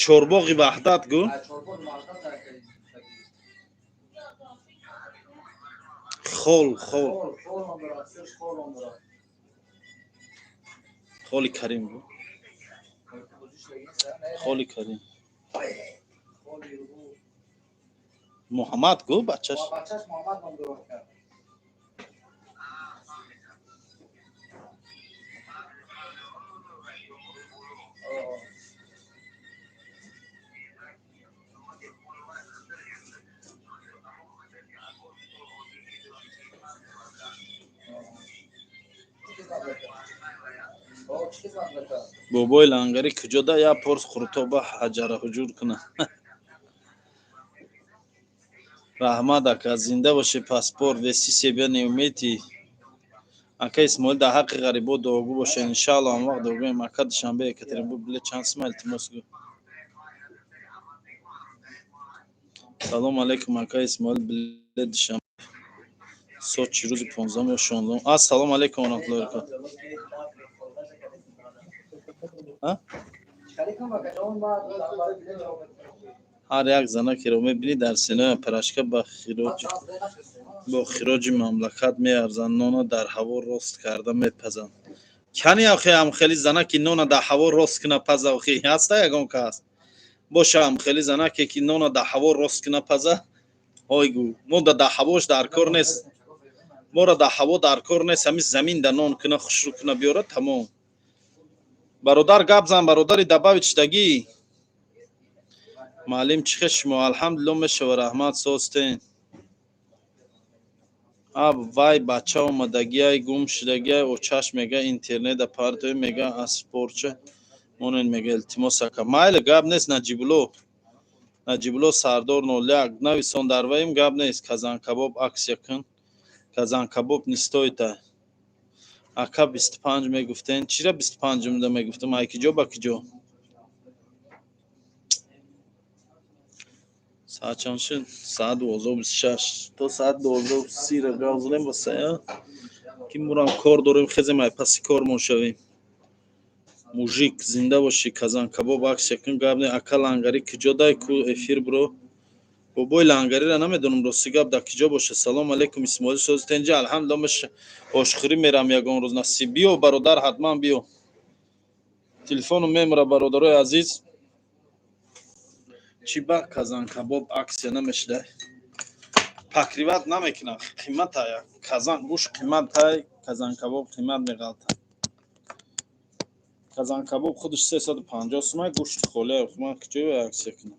Чорбоғи ваҳдат гӯ? Хол. Холи Карим гӯ? Холи Карим. Муҳаммад гӯ бачаш? бобои лангари куҷода як порс хуртоба ҳаҷара ҳуҷур кунад. Раҳмат ака, зинда боши паспорт вести себе не умеете. Ака Исмоил дар ҳаққи ғарибот дуогӯ бошед. Иншаалло ҳам вақт дуогӯем. Ака душанбе Екатеринбург билет чанд сума илтимос гӯ? Салом алейкум ака Исмоил билет душанбе. Сочи рӯзи 15 ё 16. Ассалому алейкум ва раҳматуллоҳи ва баракатуҳ. ҳар як занакеро мебинӣ дар сенои пирашка бо хироҷи мамлакат меарзанд, нона дар ҳаво рост карда мепазанд. Кани охе амхели занаки нона дар ҳаво рост кина паза охе ҳаста ягон кас. Боша амхели занаке ки нона дар ҳаво рост кина паза. Ойгу, мо дар ҳавош дар кор нест. Мора дар ҳаво дар кор нест, ҳамин замин да нон кина хушрӯ кина биёра тамом. Бародар гап зан, бародари дабавичдагӣ. Маълим чӣ хел шумо? Алҳамдулиллоҳ мешава, раҳмат состен. Вай бача омадагиай гум шудагиай очаш мега интернета партои мега аспорча монен мега илтимос ака. Майле гап нест Наҷибулло Сардор 01 нависон дар ваим гап нест. Казан кабоб аксия кун. Казан кабоб не стоит. ака 25 мегуфтен. Чира 25 мда мегуфтам? Айкиҷо ба киҷо? Саат чанд шуд? Саат 12:26 то саат 12:30 ра гавзлем ба сая. Ки мурам кор дорем, хезем ай паси кормон шавем. Мужик зинда боши, казан кабоб акс якин гап не. Ака лангари киҷо дай ку эфир бро. بابای لنگری را نمیدونم راستی گپ در کجا باشه. سلام علیکم اسماعیل سوز تنجا الحمدلله مش آشخری میرم یگان روز نصیب بیو برادر حتما بیو تلفنم میمره برادرای عزیز چی با کازان کباب عکس نمیشده تقریبا نمیکنه قیمت های کازان گوش قیمت های کازان کباب قیمت میگالته کازان کباب خودش 350 سوم گوشت خوله من کجای عکس کنم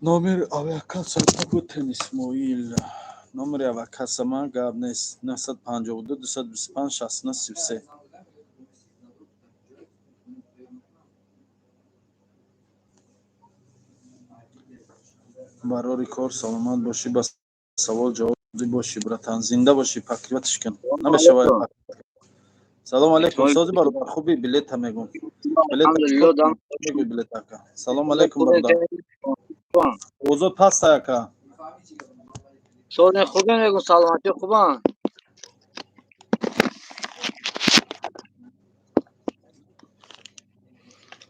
номер авиакасса Путин Исмоил. Номер авиакасса ма гап нест 952 225 16 33. барори кор саломат бошӣ ба савол ҷавоб бошӣ братан зинда бошӣ пакриватш кун намешавад. салом алейкум сози бародар хуби билета мегум билета ака салом алейкум бародар озод паста ака سوال خوبه نگو سلامتی خوبه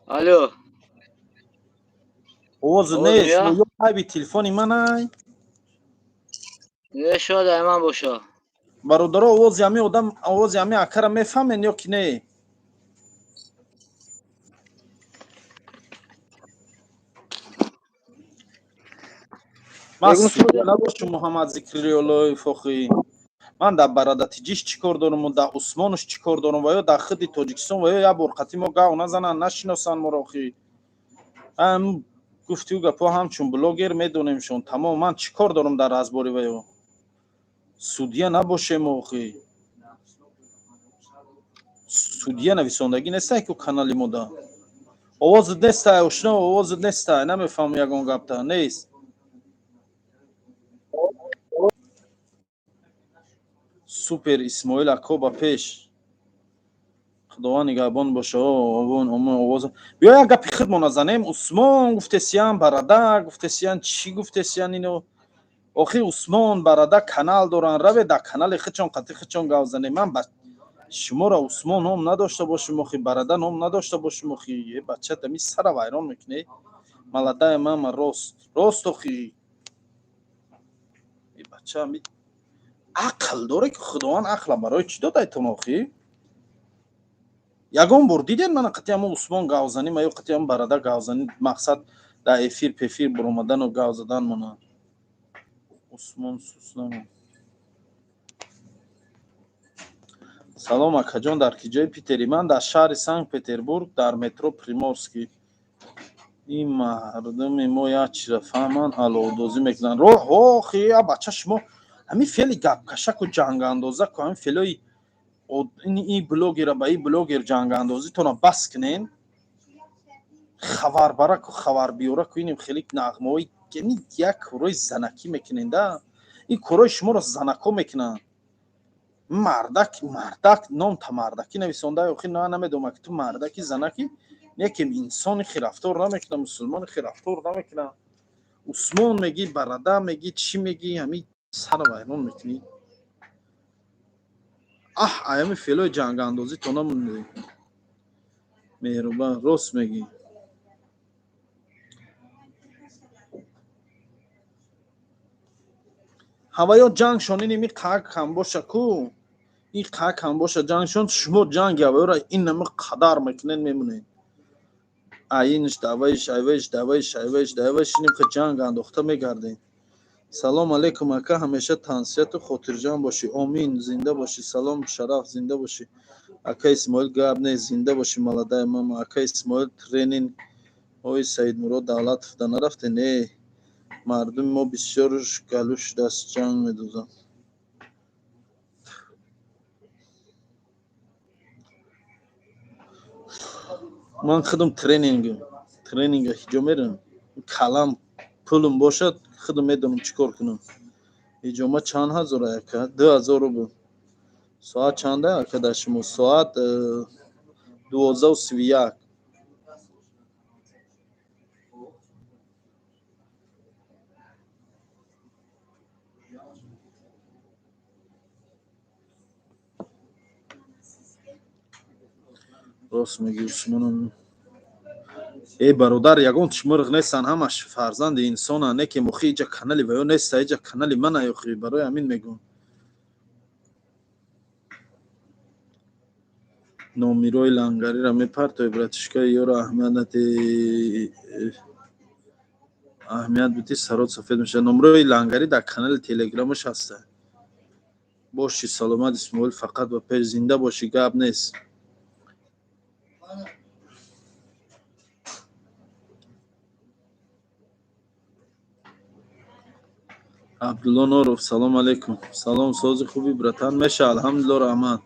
الو اوز نیست و یا ای تلفنی من ای یه شاید ایمان باشه برادر اوز یمی آدم اوز یمی اکر میفهمن یا کی نه من سوال محمد ذکری الله فخری من در برادر تیجیش چیکار دارم و در عثمانش چیکار دارم و یا در خود تاجیکستان و یا برقتی ما گاو نزنن نشناسن ما را خی ام گفتیو گپا همچون بلاگر میدونیم شون تمام من چیکار دارم در رازباری و یا سودیه نباشه ما خی سودیه نویسندگی نیست که کانالی ما دا آواز نیست اشنا آواز نیست نمیفهم یگان گپ تا نیست سوپر اسماعیل اکا با پیش خداوند نگهبان باشه اون آواز بیا یک گپی خود نزنیم عثمان گفته سیان برادر گفته سیان چی گفته سیان اینو آخی عثمان برادر کانال دارن روی در کانال خودشون قطعی خودشون گاو زنیم من شما را عثمان نام نداشته باشیم آخی برادر نام نداشته باشیم آخی یه بچه تمی سر ویران میکنه ملده من راست آخی یه بچه همی عقل داره که خداوند عقل برای چی داده ایتون آخی یگان بار دیدین من قطعی همون عثمان گاو زنیم یا قطعی همون برادر گاو زنیم مقصد در افیر پفیر برومدن و گاو زدن منه عثمان سوسلم سلام اکا جان در کجای پیتری من در شهر سنت پتربورگ در مترو پریمورسکی این مردم ما یا چی را فهمن علاودازی میکنن روح خیلی بچه شما همین فعلی گپ کشک و جنگ اندازه که همین فعلی این بلوگر با این بلوگر جنگ اندازی تونا بس کنین خبر برک و خبر بیاره که اینیم خیلی نغمه های گمی یک کروی زنکی میکنین ده این کروی شما را زنکا میکنن مردک نام تا مردکی نویسنده اخی نه نمیدونم که تو مردکی زنکی یکم انسانی خیرفتار نمیکنه مسلمان خیرفتار نمیکنه عثمان میگی برادر میگی چی میگی همین سر ویران میکنی ایامی فعلای جنگ اندازی تو نمونده مهربان راست میگی هوایی جنگ شونی نمی قاق کم باشه کو این قاق کم باشه جنگ شون شما جنگ هوایی را این نمی قدر میکنین میمونین اینش دوایش اینیم که جنگ انداخته میگردین سلام علیکم اکا همیشه تنسیت و خاطرجمع باشی آمین زنده باشی سلام شرف زنده باشی اکا اسماعیل گاب نه زنده باشی ملاده امام اکا اسماعیل ترینین اوی سید مراد دولت رفته نرفته نه مردم ما بسیار گلوش دست جنگ میدوزن من خودم ترینینگ هیچ میرم کلام پولم باشد خودم میدونم چیکار کنم. هیچ چند هزاره که 2000 روبل ساعت چنده که داشتم ساعت 12:31. راست میگی عثمان. ای برادر یگان چمرغ نیستن همش فرزند انسان نه که مخی اینجا کانالی و یا نیست اینجا کانالی من ایخی برای همین میگم. نومیروی لنگری را میپرتوی براتشکای یورا اهمیت بودی سرات سفید میشه. نمروی لنگری در کانال تلگرامش هسته. باشی سلامت اسماعیل فقط و پیش زنده باشی گپ نیست. عبدالله نوروف سلام علیکم. سلام سوز خوبی براتان میشه الحمدلله رحمت.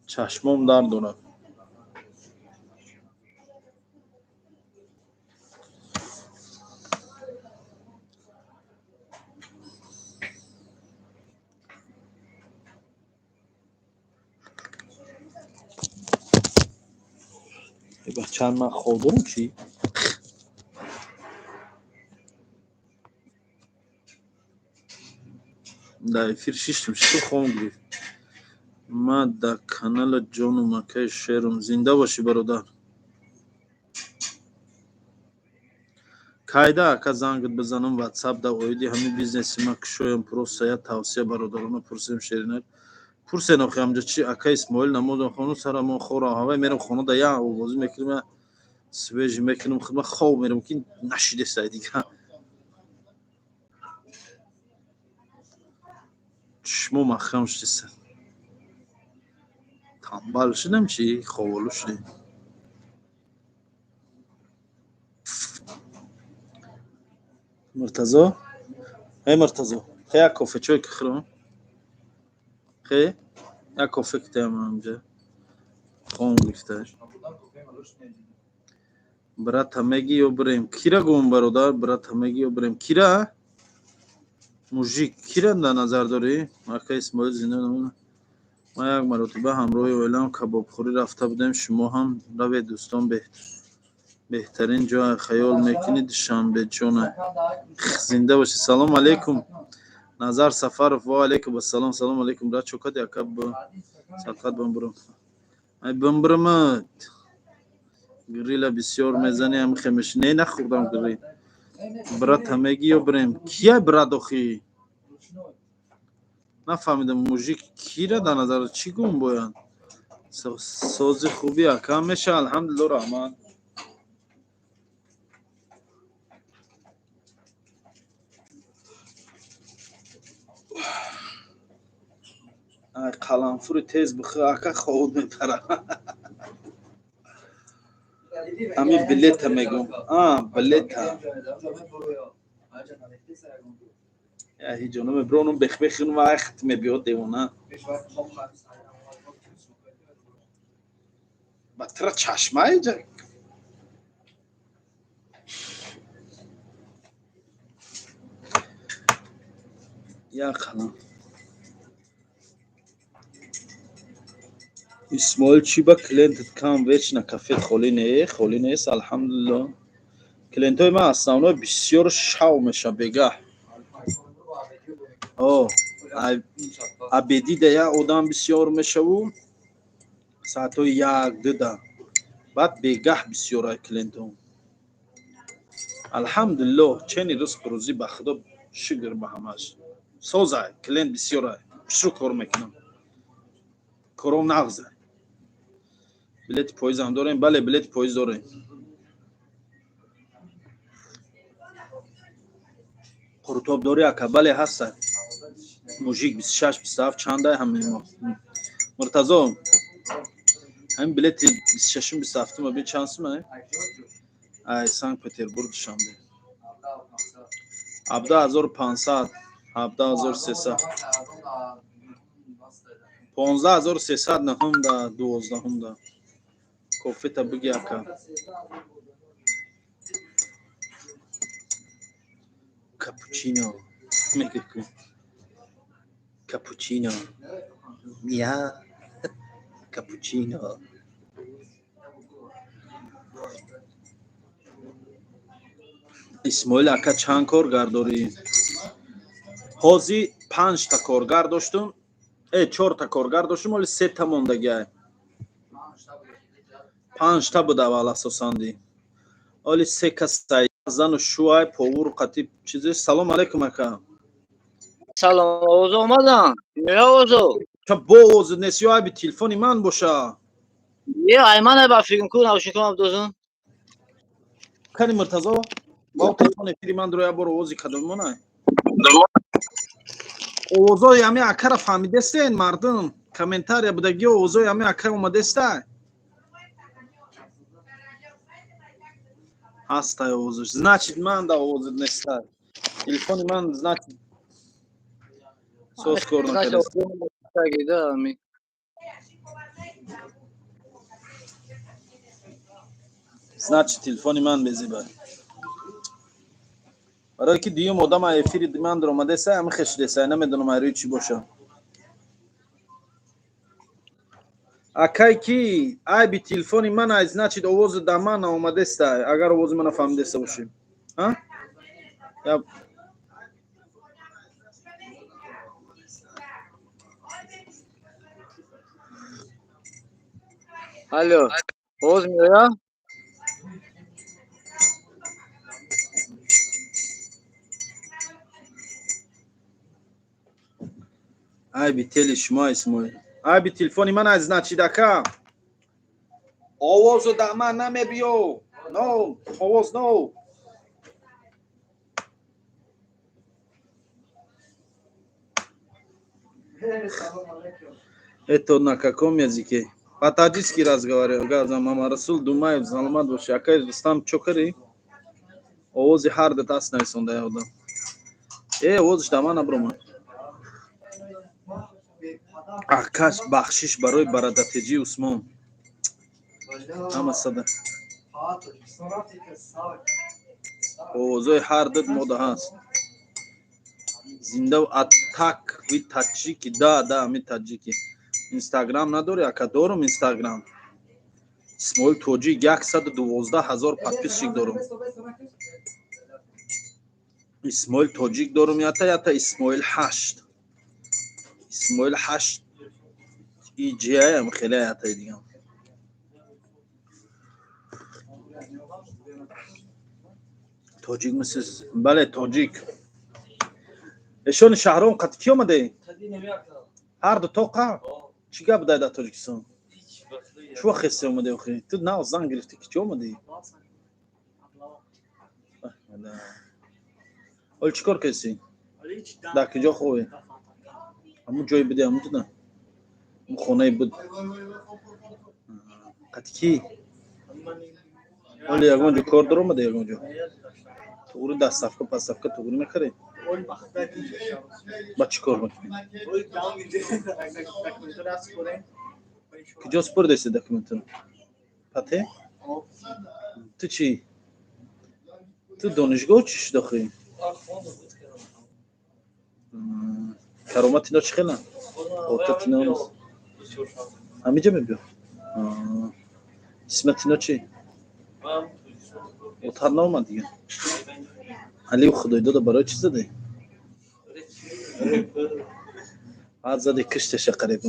چشمم درد دارد. چند من خوردم چی؟ در افیر شیشتم چطور خواهم گرفت. ما در کانال جان و مکه شیرم زنده باشی برادر. کایده که زنگت بزنم واتساپ در اویدی همین بیزنسی ما کشویم پروسایت توصیه برادرانه پرسیم شیرینه پرسین آخه همجا چی اکا اسماعیل نمودم خانو سرمون خورا هوای میرم خانو در یا بازی میکنم سویج میکنم خدمت خواب میرم که نشیده سایدی که چشمو مخم شدیسه تنبال شدم چی خوالو شدیم. مرتضی ای مرتضی خیلی کافه چوی که خرم خیلی یک کافه کتیم همجا خون گفته برات همگی یا بریم کیرا گم برادر برات همگی یا بریم کیرا موجی کیرا در نظر داری اکا اسماعیل زنده نمونه. ما یک مرتبه همراه اعلام کباب خوری رفته بودیم شما هم روید دوستان بهترین جای خیال میکنید شنبه جونه زنده باشی. سلام علیکم نظر سفر و علیکم السلام سلام علیکم را چوکات یکب سرقت بمبرم ای بمبرمت گریلا بسیار میزنی هم خیمش نه نخوردم گریل برات همگی یا بریم کیه برات آخی نفهمیدم موژیک کی را در نظر چی گم باید سازی خوبی اکم میشه الحمدلله رحمن. قلمفور تیز بخواه اکا خواب میپره همین بلیت هم میگم بلیت هم یا هی جانم برونم بخونم و اخت میبیاد دیوانه بطره چشمه ایجا یا قلم اسماعیل چی با کلینتت کام ویچ کافه خالی نیست الحمدلله. کلینت های من اصلا اونا بسیار شاو میشه بگه عبیدی ده آدم بسیار میشه و ساعت های یک ده بعد بگه بسیار های کلینت هم الحمدلله چنی رزق روزی به خدا شکر به همش سوزه کلینت بسیار های بسیار کار میکنم کارم نغزه. بلیت پاییز هم داریم بله بلیت پاییز داریم قرطاب داری اکباله هست موژیک 26 27 چنده همین مرتضی همین بلیت 26 27 ما بی چانس ما ای سانت پتربورگ شنبه 17500 17300 15300 نهم دا 12 دا کوفه تا بگی اکا کاپوچینو میگه کو کاپوچینو میا کاپوچینو اسماعیل اکا چند کارگر داری؟ حاضی 5 تا کارگر داشتم 4 تا کارگر داشتم ولی 3 تا موندگی 5 تا بود اول اساساً دی ولی 3 کس زن و شوهای پاور قطیب چیزی سلام علیکم اکا سلام اوزو اومدن یا اوزو چه باز نسیای به تلفنی من باشه یه ایمانه با فکر کن نوشن کنم دوزن کنی مرتضی با تلفن پیری من درویا برو اوزی کدومونه اوزای همه اکا را فهمیده سین مردم کامنتاری بودگی اوزای همه اکا اومده سته هسته اوزش значит من دا اوزد نسته تلفن من значит سوس کور نکرده значит تلفن من بزیبه برای که دیوم آدم افیری من در اومده سه همه خشده سه نمیدونم ایروی چی باشه اکای کی ای بی تلفن من از значит آواز دمان اومده سه اگر آواز من فهمیده سه باشیم ها یا الو اوز میاد ای بی تل شما اسموی ای بی تلفن من از значит اکا آواز دمان نمیبیو نو آواز نو Это на каком языке? По-таджикски разговариваю. Газа мама Расул Думаев, Залмат Баши. Акай Рустам Чокари. Овози харда таст найсонда явда. овоз дама наброма. Акаш бахшиш барои Барадатеҷи Усмон. Ама сада. Овозои ҳардат мода ҳаст. Зинда атак ви таҷики да ми таҷики. Instagram надори ака дорум Instagram. Исмоил Тоҷик 112,000 подписчик дорум. Исмоил Тоҷик дорум ята Исмоил 8. Исмоил 8 иҷия ам хеле ята дигам. Тоҷик мисез бале Тоҷик. Эшон шаҳрон қад ки омаде? Ҳар ду тоқа? Чӣ гап дар Тоҷикистон? Чӣ вақт хест омаде охи? Ту нав зан гирифтӣ ки чӣ омадӣ? Оли чӣ кор кардӣ? Дар куҷо хобӣ? Ҳамун ҷое будӣ ҳамунҷо? Ҳамун хонае буд. Қад ки? Оли ягон ҷо кор даромаде ягон ҷо? Туғри дастсафка пастсафка туғри мекардӣ? Ба чӣ кор мекунӣ? Куҷо спурдеси документро? Пате? Ту чӣ? Ту донишгоҳ чӣ шуд охи? каромати ино чӣ хеланд? Отати ино нест. Ҳаминҷа мебиё. исмати ино чӣ? отар наомад дигар. Алию худоидода барои чӣ задӣ? ҳар зади киштеша қариб.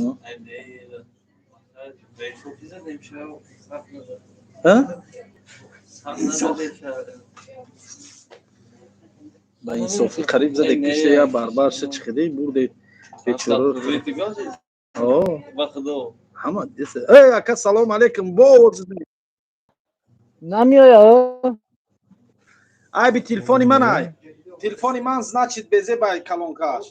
ба инсофӣ қариб заде киште я барбарша чихиде бурде бечора. ҳама дesa. Ака салом алейкум. Боз намиёя ай би телефони ман ай. Телефони ман значит безебай калонкаш.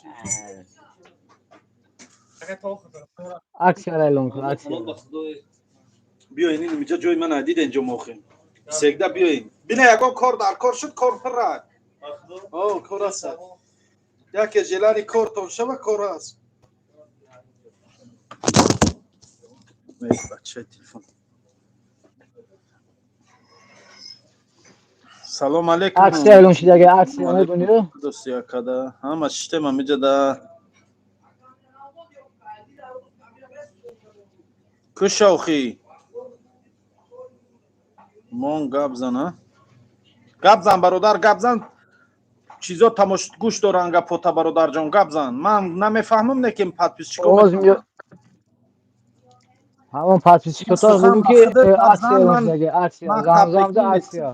аксия лонка аксия بیاین اینجا جای من ندید اینجا موخیم سگده بیاین بینه یکان کار در کار شد کار پر رد کار است яке желани кортон шава кор аст. бачаи телефон. салом алейкум. Aksiya e'lon qilingan, aksiyani buni. Do'stlar akada hamma sistema mijada. Kushawxi. Mon gabzana. Gabzan barodar gabzan. چیزا تماش گوش دارن گپوتا برادر جان گبزن من نمیفهمم نکیم پادپیس چیکار میکنم همون پادپیس چیکار بگو که aksiya e'lon qilingan, aksiya zamzamda aksiya.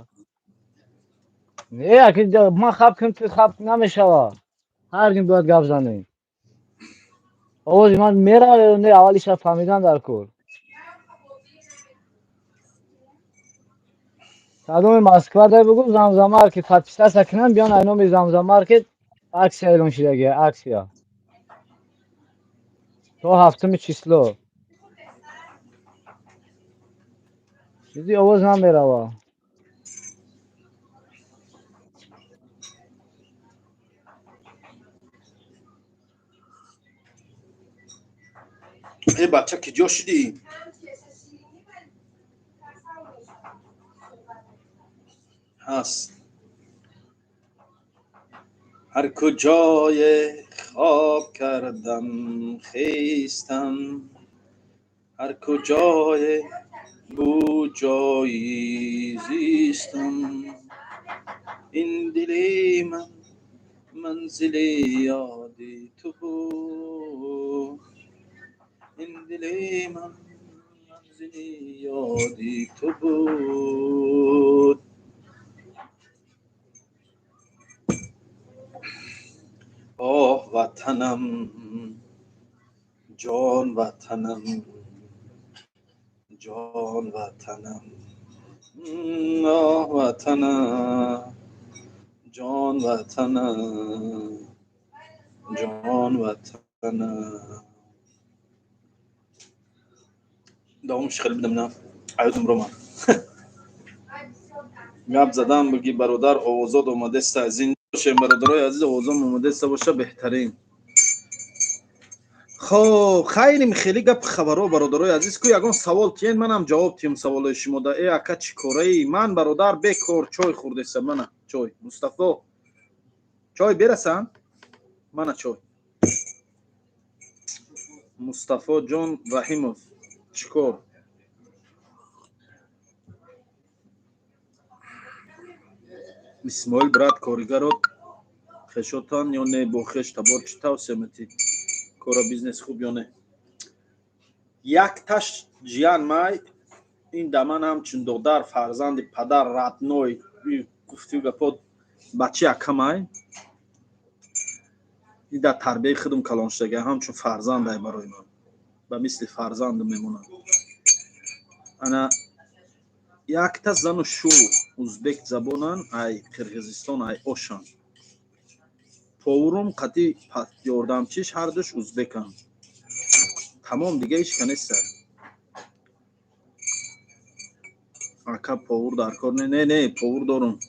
نه اگه من خب کنم تو خب نمیشه. هر کی باید گپ زنه. آواز من میره نه اولیش فهمیدن در کور. کدوم مسکو دای بگو زمزمه که پادپیس سکنن بیان اینو می زمزمه که aksiya e'lon qilingan, aksiya. تو هفتم چیسلو. چیزی آواز نمیره وا. ای بچه که جا شدی هست هر کجای خواب کردم خیستم هر کجای بو جایی زیستم این دلی من منزل یادی تو بود این دلی من منزل یادی تو بود آه وطنم جان وطنم جان وطنم آه وطنم جان وطنم جان وطنم دامش خیلی بدم نه عیدم رو من گپ زدم بگی برادر آوازاد اومده است از این باشه برادرای عزیز آوازام اومده است باشه بهترین خب خیلی خیلی گپ خبرها برادرای عزیز کو یگان سوال تین منم جواب تیم سوالای شما دا ای اکا چی کاری من برادر بکور چای خورده است من چای مصطفی چای برسن من چای مصطفی جان رحیموف چیکار اسماعیل برات کارگرات خشوتان یا نه با خش تبار چی توصیه میتی کارا بیزنس خوب یا نه یک تاش جیان مای این دمان هم چون دختر فرزند پدر راتنوی گفتی گپاد بچه اکمای این در تربیه خودم کلان شده همچون فرزند ای برای من و مثل فرزند میمونم انا یک تا زن و شو ازبک زبانن ای قرغیزستان ای اوشان پاورم قطعی یاردمچیش هر دوش ازبکن تمام دیگه ایش کنیست اکا پاور در کار نه پاور دارم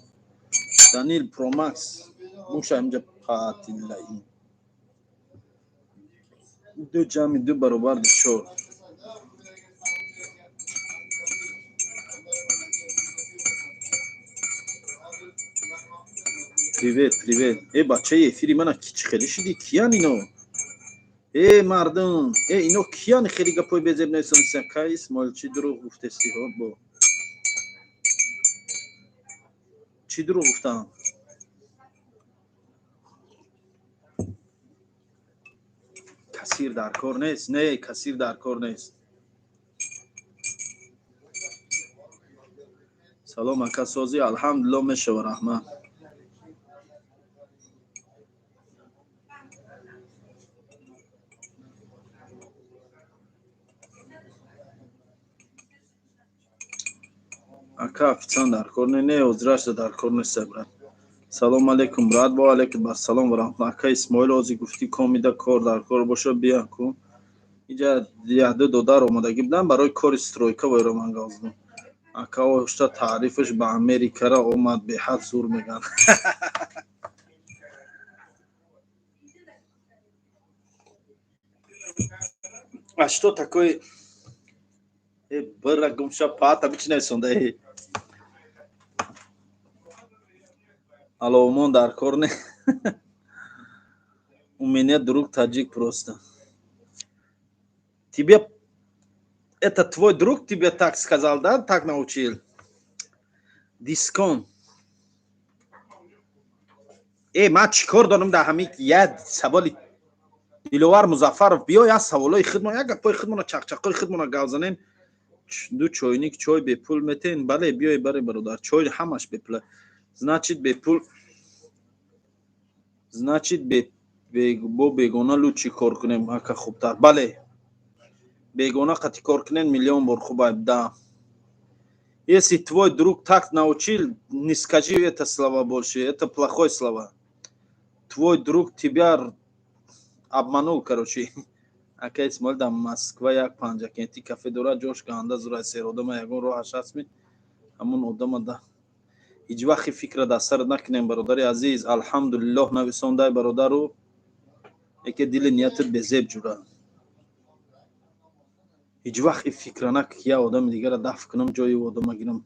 دانیل پرومکس موشه همجا پاتیلایی دو جمع دو برابر دو شور پریویت ای بچه افیری من چی خیلی شدی کیان اینو ای مردم اینو کیان خیلی گپای بزرگ نیستن که اسماعیل چی دروغ گفتستی ها با چی دروغ گفتم کثیر در کار نیست نه کثیر در کار نیست سلام اکا سازی الحمدلله میشه و رحمه اکا افچان در کار نه ازرش در کار نیست برد سلام علیکم براد با علیکم با سلام و رحمت اکا اسماعیل آزی گفتی کامیده کار در کار باشه بیا کن اینجا دیده دودار اومدگی بدن برای کار استرویکا باید رو من گازدم اکا وشتا تعریفش به امریکا را اومد به حد زور میگن А что такое? Бара гумша пат обычная сонда. Алло, умон дар кор не. У меня друг таджик просто. Тебе это твой друг тебе так сказал, да? Так научил. Дискон. من چیکار دارم در همین یه سوالی دلوار مظفرов بیا یا سوالای خودمون یک گپای خودمون چقچقای خودمون گاوزنیم دو چوینیک چای به پول میتین بله بیای بره برادر چای همش به پول значит به پول значит به با بیگانه لو چی کار کنیم هک خوبتر بله بیگانه قتی کار کنین میلیون بار خوبه да если твой друг так научил не скажи это слова больше это плохое слово твой друг тебя обманул, короче. Ака Исмаил да Москва як панҷакенти кафе дора ҷош ганда зура серодама ягон роҳ ашасми ҳамон одама да ҳеҷ вақти фикра дар сар накунем бародари азиз алҳамдулиллоҳ нависондай бародару яке дили ниятат безеб ҷура ҳеҷ вақти фикра нак я одами дигара дафт кунам ҷои одама гирам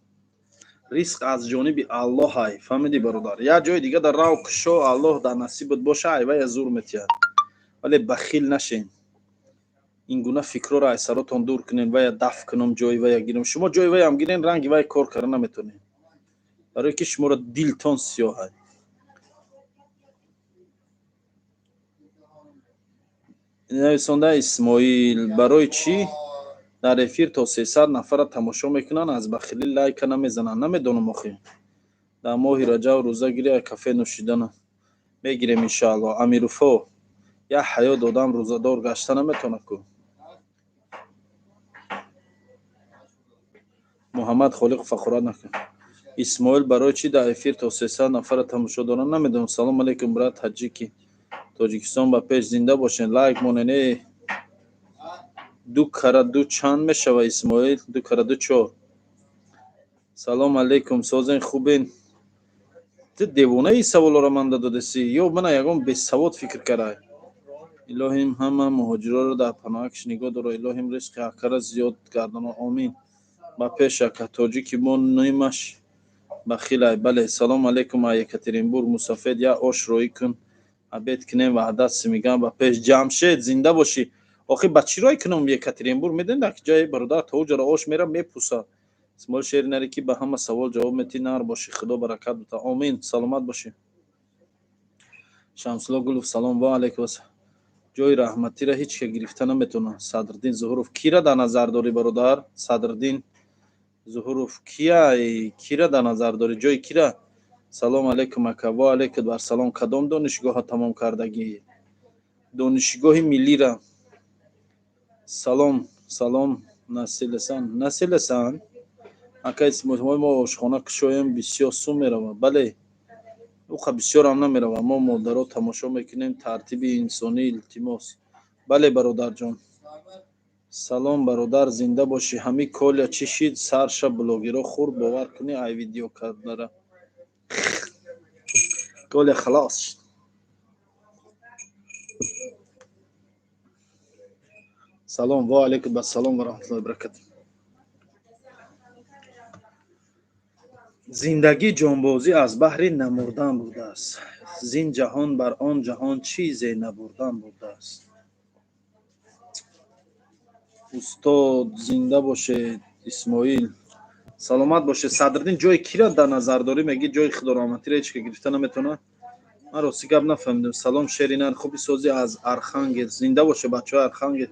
ризқ аз ҷониби аллоҳ ай фаҳмиди бародар як ҷои дига дар рав кушо аллоҳ дар насибат боша ай вай зур метиҳад вале бахил нашен ин гуна фикрро аз саротон дур кунен вая дафт кунам ҷои вая гирам шумо ҷои ваям гирен ранги вай кор карда наметонед барое ки шуморо дилтон сиёҳ ай нависонда исмоил барои чӣ дар эфир то 300 нафара тамошо мекунанд аз бахилӣ лайка намезананд намедонам охи дар моҳи раҷаб рӯза гиря кафе нӯшидана мегирем иншааллоҳ амируфо як ҳаёт одам рӯзадор гашта наметавонад ку муҳаммад холиқ фахорат накун исмоил барои чӣ дар эфир то 300 нафара тамошо доранд намедонам салом алейкум брат таҷики тоҷикистон ба пеш зинда бошед лайк монене ду кара ду чанд мешава исмоил ду кара ду чор салом алейкум созен хубен ту девонаи саволоро манда додаси ё мана ягон бесавод фикр кардай илоҳим ҳама муҳоҷироро дар паноҳакиш нигоҳ доро илоҳим ризқи акара зиёд гардано омин ба пеш ака тоҷики мо нимаш бахилай бале салом алейкум а екатеринбург мусафед як ош роӣ кун абед кунем ваҳдат симиган ба пеш ҷамшед зинда бошӣ охи ба чӣ роӣ кунам екатеринбург медонед ки ҷои бародар то уҷара ош мера мепусад исмоил шеринари ки ба ҳама савол ҷавоб метӣ нар бошӣ худо баракат буда омин саломат бошӣ шамсулло гулов салом ва алейкум ҷои раҳматиро ҳеҷ ка гирифта наметавонад садриддин зуҳуров кира дар назар дорӣ бародар садриддин зуҳуров кира дар назар дорӣ ҷои кира салом алейкум ака ва алейкум барсалом кадом донишгоҳа тамом кардагӣ донишгоҳи миллира салом насиласан ака исмоилҳои мо ошхона кушоем бисёр сум меравад бале уха бисёрам намеравад мо модаро тамошо мекунем тартиби инсонӣ илтимос бале бародарҷон салом бародар зинда бошӣ ҳамин коля чӣ шид сарша блогеро хурд бовар кунӣ ай видео кардара коля халос салом ва алейкум ассалом ва раҳматуллоҳи ва баракатуҳ зиндагӣ ҷонбозӣ аз баҳри намурдан будааст зин ҷаҳон бар он ҷаҳон чизе набурдан будааст устод зинда бошед исмоил саломат бошед садриддин ҷои кира дар назар дорӣ мегӣ ҷои худораҳматиро ҳеҷ ка гирифта наметавонад ман рости гап нафаҳмидам салом шеринар хуби сози аз архангел зинда бошед бачаҳои архангел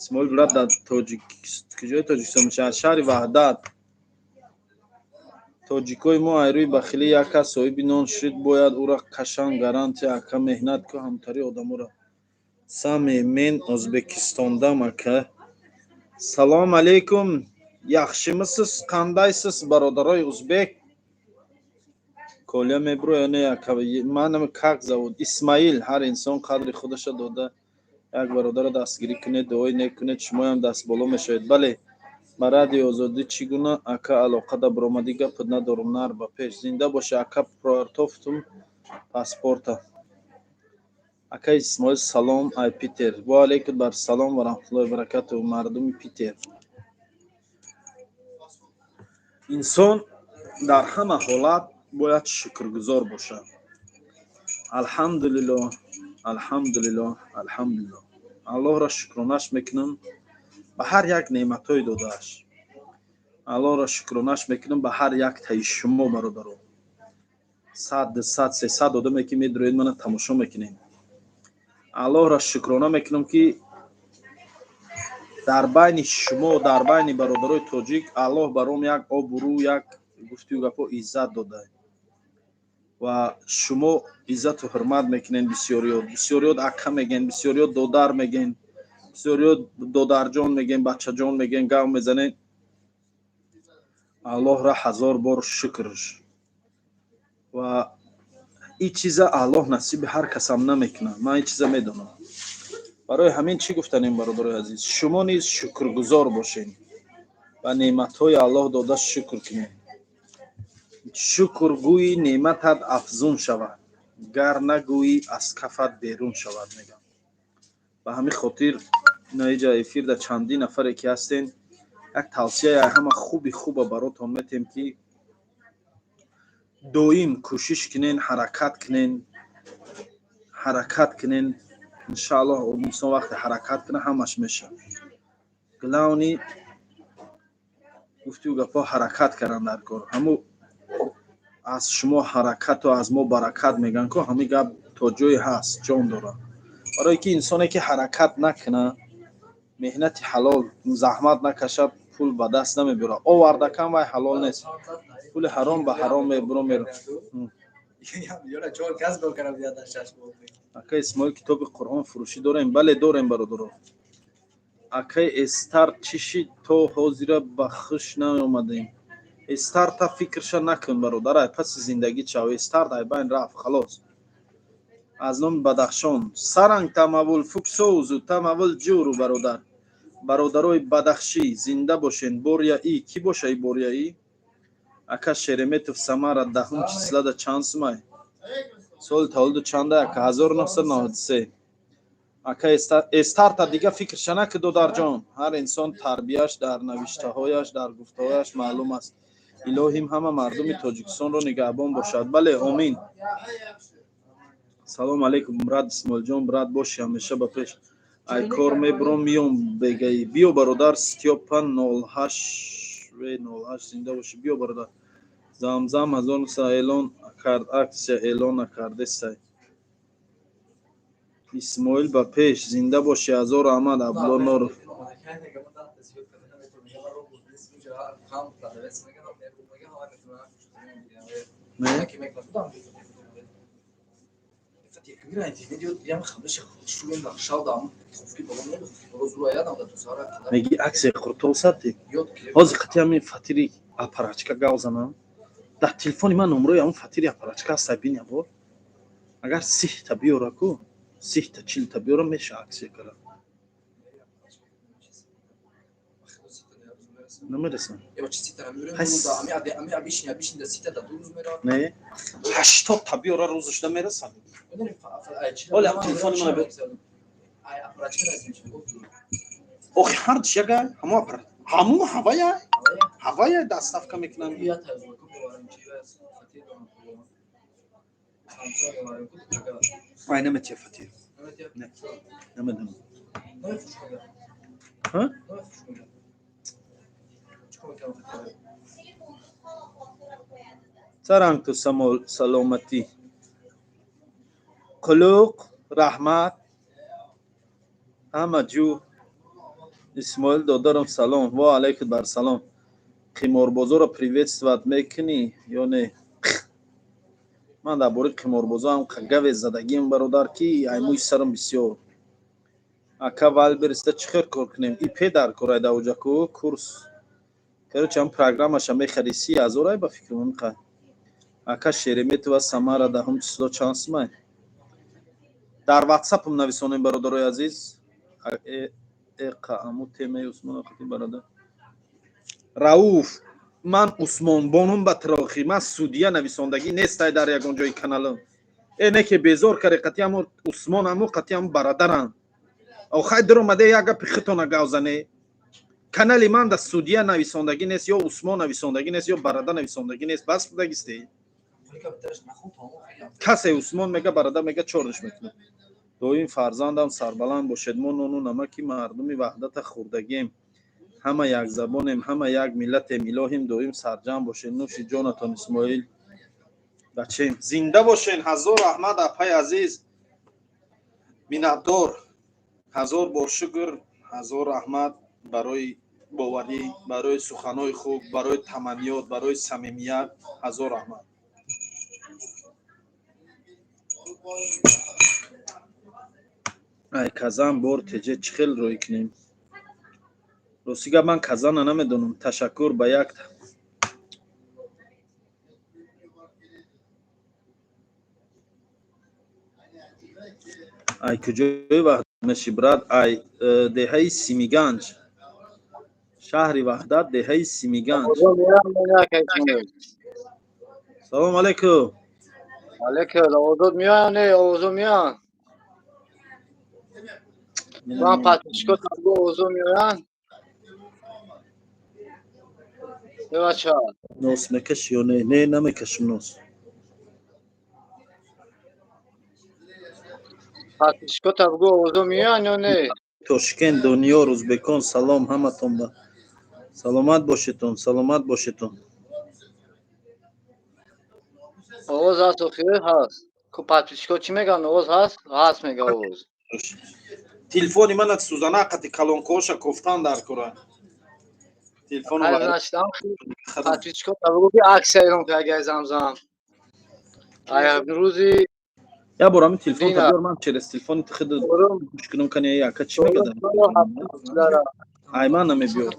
исмоил брат дар куҷои тоҷикистон мешавад аз шаҳри ваҳдат тоҷикои мо айрӯи бахилӣ як кас соҳиби нон шуд бояд ӯро кашан гарантия ака меҳнат ку ҳамтари одаморо саме мен ӯзбекистондан ака салом алейкум яхшимисиз қандайсиз бародарои ӯзбек коля мебуро не ака манам как зовут исмаил ҳар инсон қадри худашо дода як бародарро дастгирӣ кунед дуои нек кунед шумоям даст боло мешавед бале ба радиои озодӣ чӣ гуна ака алоқа дар баромадӣ гапат надорам нар ба пеш зинда боша ака проартофтум паспорта акай Исмоил салом. Ай Питер, ва алейкум бар салом ва раҳматуллоҳи ва баракатуҳу. Мардуми Питер, инсон дар ҳама ҳолат бояд шукргузор бошад. Алҳамдулиллоҳ, алҳамдулиллоҳ, алҳамдулиллоҳ. Аллоҳро шукронаш мекунам ба ҳар як неъматҳои додааш. Аллоҳро шукронаш мекунам ба ҳар яктаи шумо бародарон. 100, 200, 300 одаме ки медуроед мана тамошо мекунем. Аллоҳро шукрона мекунам ки дар байни шумо, дар байни бародарои тоҷик Аллоҳ баром як обрӯ, як гуфту гапо иззат додааст. ва шумо иззату ҳурмат мекунед. Бисёриёд ака мегӯен, бисёриёд додар мегӯен, бисёриёд додарҷон мегӯен, бачаҷон мегӯен, гав мезанед. Аллоҳро ҳазор бор шукр. ва ин чиза Аллоҳ насиби ҳар касам намекунад. Ман ин чиза медонам. барои ҳамин чӣ гуфтанем бародарои азиз, шумо низ шукргузор бошед ва неъматҳои Аллоҳ дода шукр кунед. шукр гӯи неъматат афзун шавад, гар нагӯи аз кафат берун шавад мегам. ба ҳамин хотир наиҷа эфирда чандин нафаре ки ҳастен, як тавсияи ҳама хуби хуба баротон метем ки доим кӯшиш кунен, ҳаракат кунен. иншааллоҳ инсон вақте ҳаракат кунад ҳамаш мешавад. главни гуфту гапо ҳаракат кардан дар кор. ҳамо аз шумо ҳаракату аз мо баракат меган ко ҳамин гап то ҷое ҳаст, ҷон дорад. барое ки инсоне ки ҳаракат накунад, меҳнати ҳалол, заҳмат накашад, пул ба даст намебирад. овардакам вай ҳалол нест. пули ҳаром ба ҳаром мебиро. акай Исмоил китоби Қуръон фурӯшӣ дорем? Бале дорем бародарон. акай Эстар чиши то ҳозира ба хуш наомадем. Эстарта фикрша накун бародарай, паси зиндагӣ чав. Эстар дар байн рафт халос. аз номи Бадахшон. Саранг тамавул фуксоузу тамавул ҷуру бародар. бародарои Бадахшӣ зинда бошен. Боряӣ ки бошаи Боряӣ? ака Шереметов Самара 10 числада чанд сумай? соли таваллуду чанда? ака 1993. ака Эстарта дига фикрша накун додарҷон. ҳар инсон тарбияш дар навиштаҳояш, дар гуфтаҳояш маълум аст. илоҳим ҳама мардуми Тоҷикистонро нигаҳбон бошад. бале, омин. салом алейкум брат Исмоилҷон, брат боши ҳамеша ба пеш. ай кор мебурам миём бегаӣ. биё бародар Стёпа 08 зинда боши. биё бародар. Замзам 1900 эълон кард, аксия эълон накардестай. Исмоил ба пеш зинда боши. ҳазор раҳмат Абдулло Норов. меги аксия хуртосати ҳозир хати ҳамин фатири апарачка гав занам. дар телефони ман номрои ҳамн фатири апарачка ҳаста бин ябор. агар 30 та биёра ку 30 та 40 та биёра меша аксия кара. намерасам. не 80 та биёра рӯзаш намерасам. оля телефони ман охи ҳардиш яга ҳамо апарат ҳамун ҳавая даставка мекунам. ай наметия фатир. не намедам. саранг ту саломатӣ. қулуқ раҳмат ҳама ҷӯ. Исмоил додарам салом. ва алейкум бар салом. қиморбозоро приветствовать мекунӣ ё не? ман дар бораи қиморбозо ҳам гаве задагиам бародар ки аймӯи сарам бисёр. ака валбериста чӣ хел кор кунем? ипе дар корай давҷаку курс. короче ҳам программаша мехари 30,000 ай ба фикрам қай. ака Шереметова Самара 10 число чанд сумай? дар ватсапам нависонем бародарои азиз. аму темаи Усмон ахати бародар. Рауф, ман Усмон бонум ба тирохи. ман судия нависондагӣ нестай дар ягон ҷои каналам. اینه که بیزار کاری قطعی همون عثمان همون قطعی همون برادرم آخه در اومده یک گپ خطونه گوزنه کانال من در سودیه نویسندگی نیست یا عثمان نویسندگی نیست یا برادر نویسندگی نیست بس بودگیستی کسی عثمان میگه برادر میگه چورش میکنه دویم فرزندم سربلند باشد ما نونو نمکی مردمی وحدت خوردگیم همه یک زبانیم همه یک ملتیم الهیم دویم سرجم باشین نوش جانتان اسماعیل بچه‌ام زنده باشین هزار رحمت اپای عزیز مینتدار هزار بار شکر هزار رحمت برای باوری برای سخنهای خوب برای تمنیات برای صمیمیت هزار رحمت ای کزن بار تجه چخل روی کنیم روسیگه من کزن نمیدونم تشکر به یک ای کجای وحدت نشی براد ای دهه سیمیگنج شهر وحدت دهه سیمیگنج سلام علیکم علیکم آزاد میان نه آزاد میان من پاتیشکو تابو آزاد میان نه بچه نوس میکشی یا نه نمیکشم نوس پاتیشکو تابو آزاد میان یا نه تشکن دنیا روزبکان سلام همتون با سلامت باشیتون سلامت باشیتون آواز هست و خیر هست که پاتیشکو چی میگن آواز هست میگه آواز تلفونی من سوزانه قطی کلانکوشا کفتان در کرا تلفون خیلی رو نشدم پاتیشکو تابو بی عکس ایران که اگه زمزم ای روزی یا برام تلفن دینا تا من چرا تلفن خود برم مشکلم کنه یا چی میگه ای من نمیبیو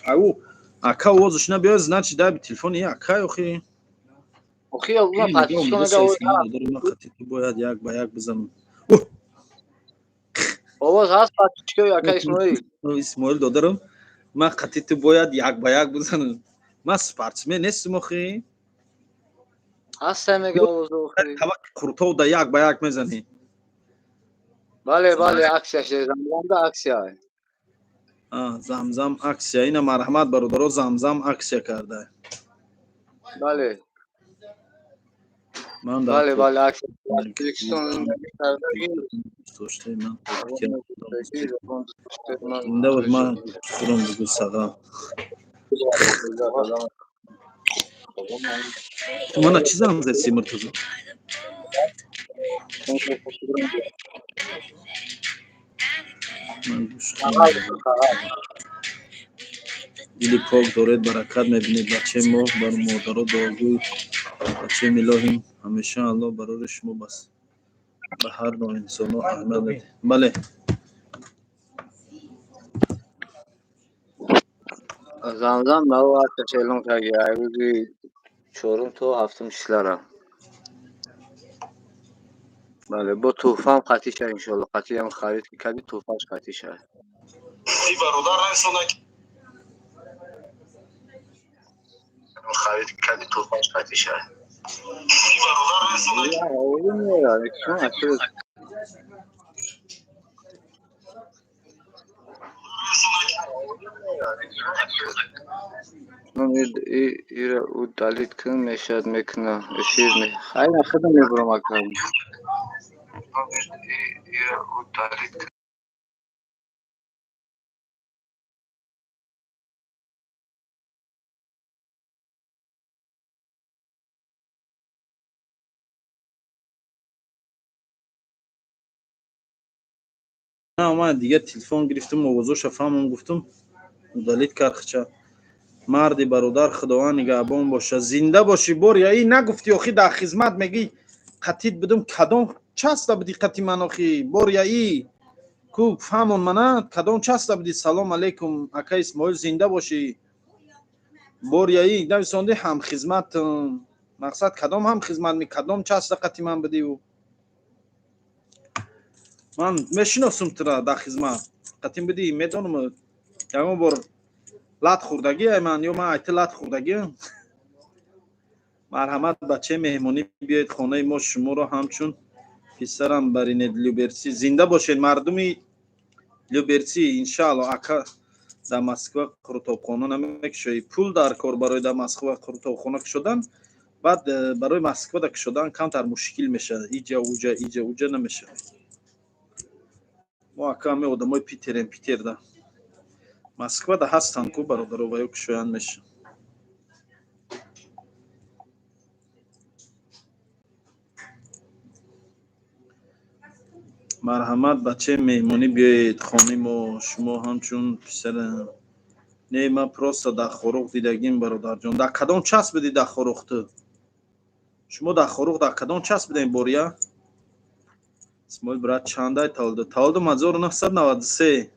او اکا وازش نبیاد значит дай телефон я акай охи اخی اون پاتیشکو میگه آواز ما خطی تو باید یک با یک بزنم آواز هست پاتیشکو یا که اسماعیل اسماعیل دادرم ما خطی تو باید یک با یک بزنم ما سپارتسمن نیستم охи هست میگه آواز اخی کورتو دا یک با یک میزنی بله عکسش زمزم ده عکسی زمزم اکسیا اینا مرحمت برادرو زمزم اکسیا کرده بله من در بله عکس یکسون دوسته من اینده بود من سرم بگو سلام تو من چیز هم زد سی مرتضی من دلی پاک دارد برکت میبینید بچه ما بر مادر و داغوی بچه میلاهیم همیشه الله برای شما بس به هر نوع انسان ها احمد بله زمزم به او عکسش اعلام کرده روزی چهارم تا هفتم شلره بله با توفه هم قطعی شد انشالله قطعی هم خرید که کردی توفهش قطعی شد ای برادر رسونه خرید کردی توفهش قطعی شد ای برادر رسونه اولی میاد اکسون اکسون من ایره او دلیت کن میشد میکنه اشیر می خیلی خیلی میبرم اکنم ایره او دلیت کن نه من دیگه تلفن گرفتم موضوعش فهمم گفتم دلیت کرخچه مردی برادر خداوند نگهبان باشه زنده باشی بور یا این نگفتی آخی در خدمت میگی قطیت بدم کدام چسته بدی قطی من آخی بور یا ای کو فهمون منه کدام چسته بدی سلام علیکم اکا اسماعیل زنده باشی بور یا ای نویسنده هم خدمت مقصد کدام هم خدمت می کدام چسته قطی من بدی و من میشناسم ترا در خدمت قطیم بدی میدونم یکم بار لات خوردگی من یا من ایت لات خوردگی марҳамат бачаи меҳмонӣ биёед хонаи мо шуморо ҳамчун писарам баринед. Люберси зинда бошед мардуми Люберси. Иншаалло ака дар Москва қуртобхона намекушоӣ. Пул дар кор барои дар Москва қуртобхона кушодан, баъд барои Москва да кушодан камтар мушкил мешавад. иҷа уҷа намешавад. мо ака ҳаме одамои питерем. Питер да Москва да ҳастанд ку бародаро ва ё кушоянд меша. марҳамат бачаи меҳмонӣ биёед хонаи мо шумо ҳамчун писарам. Не ман просто дар хоруқ дидагим бародарҷон. Дар кадом часп будӣ дар хоруқ ту? Шумо дар хоруқ дар кадом часп будем боря? Исмоил брат чандай таваллуд? Таваллудум 1993.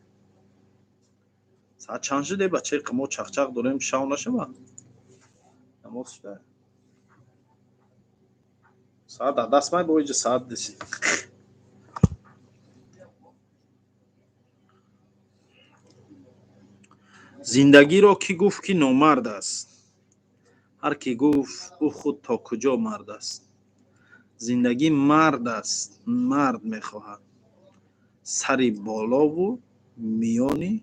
Саат чанд шуде бачаи мо чақчақ дорем шав нашава? Намоз шуда. Саат дар даст май боиҷа саат диси. зиндагиро кӣ гуфт ки номард аст? ҳар кӣ гуфт ӯ худ то куҷо мард аст. зиндагӣ мард аст, мард мехоҳад. сари болову миёни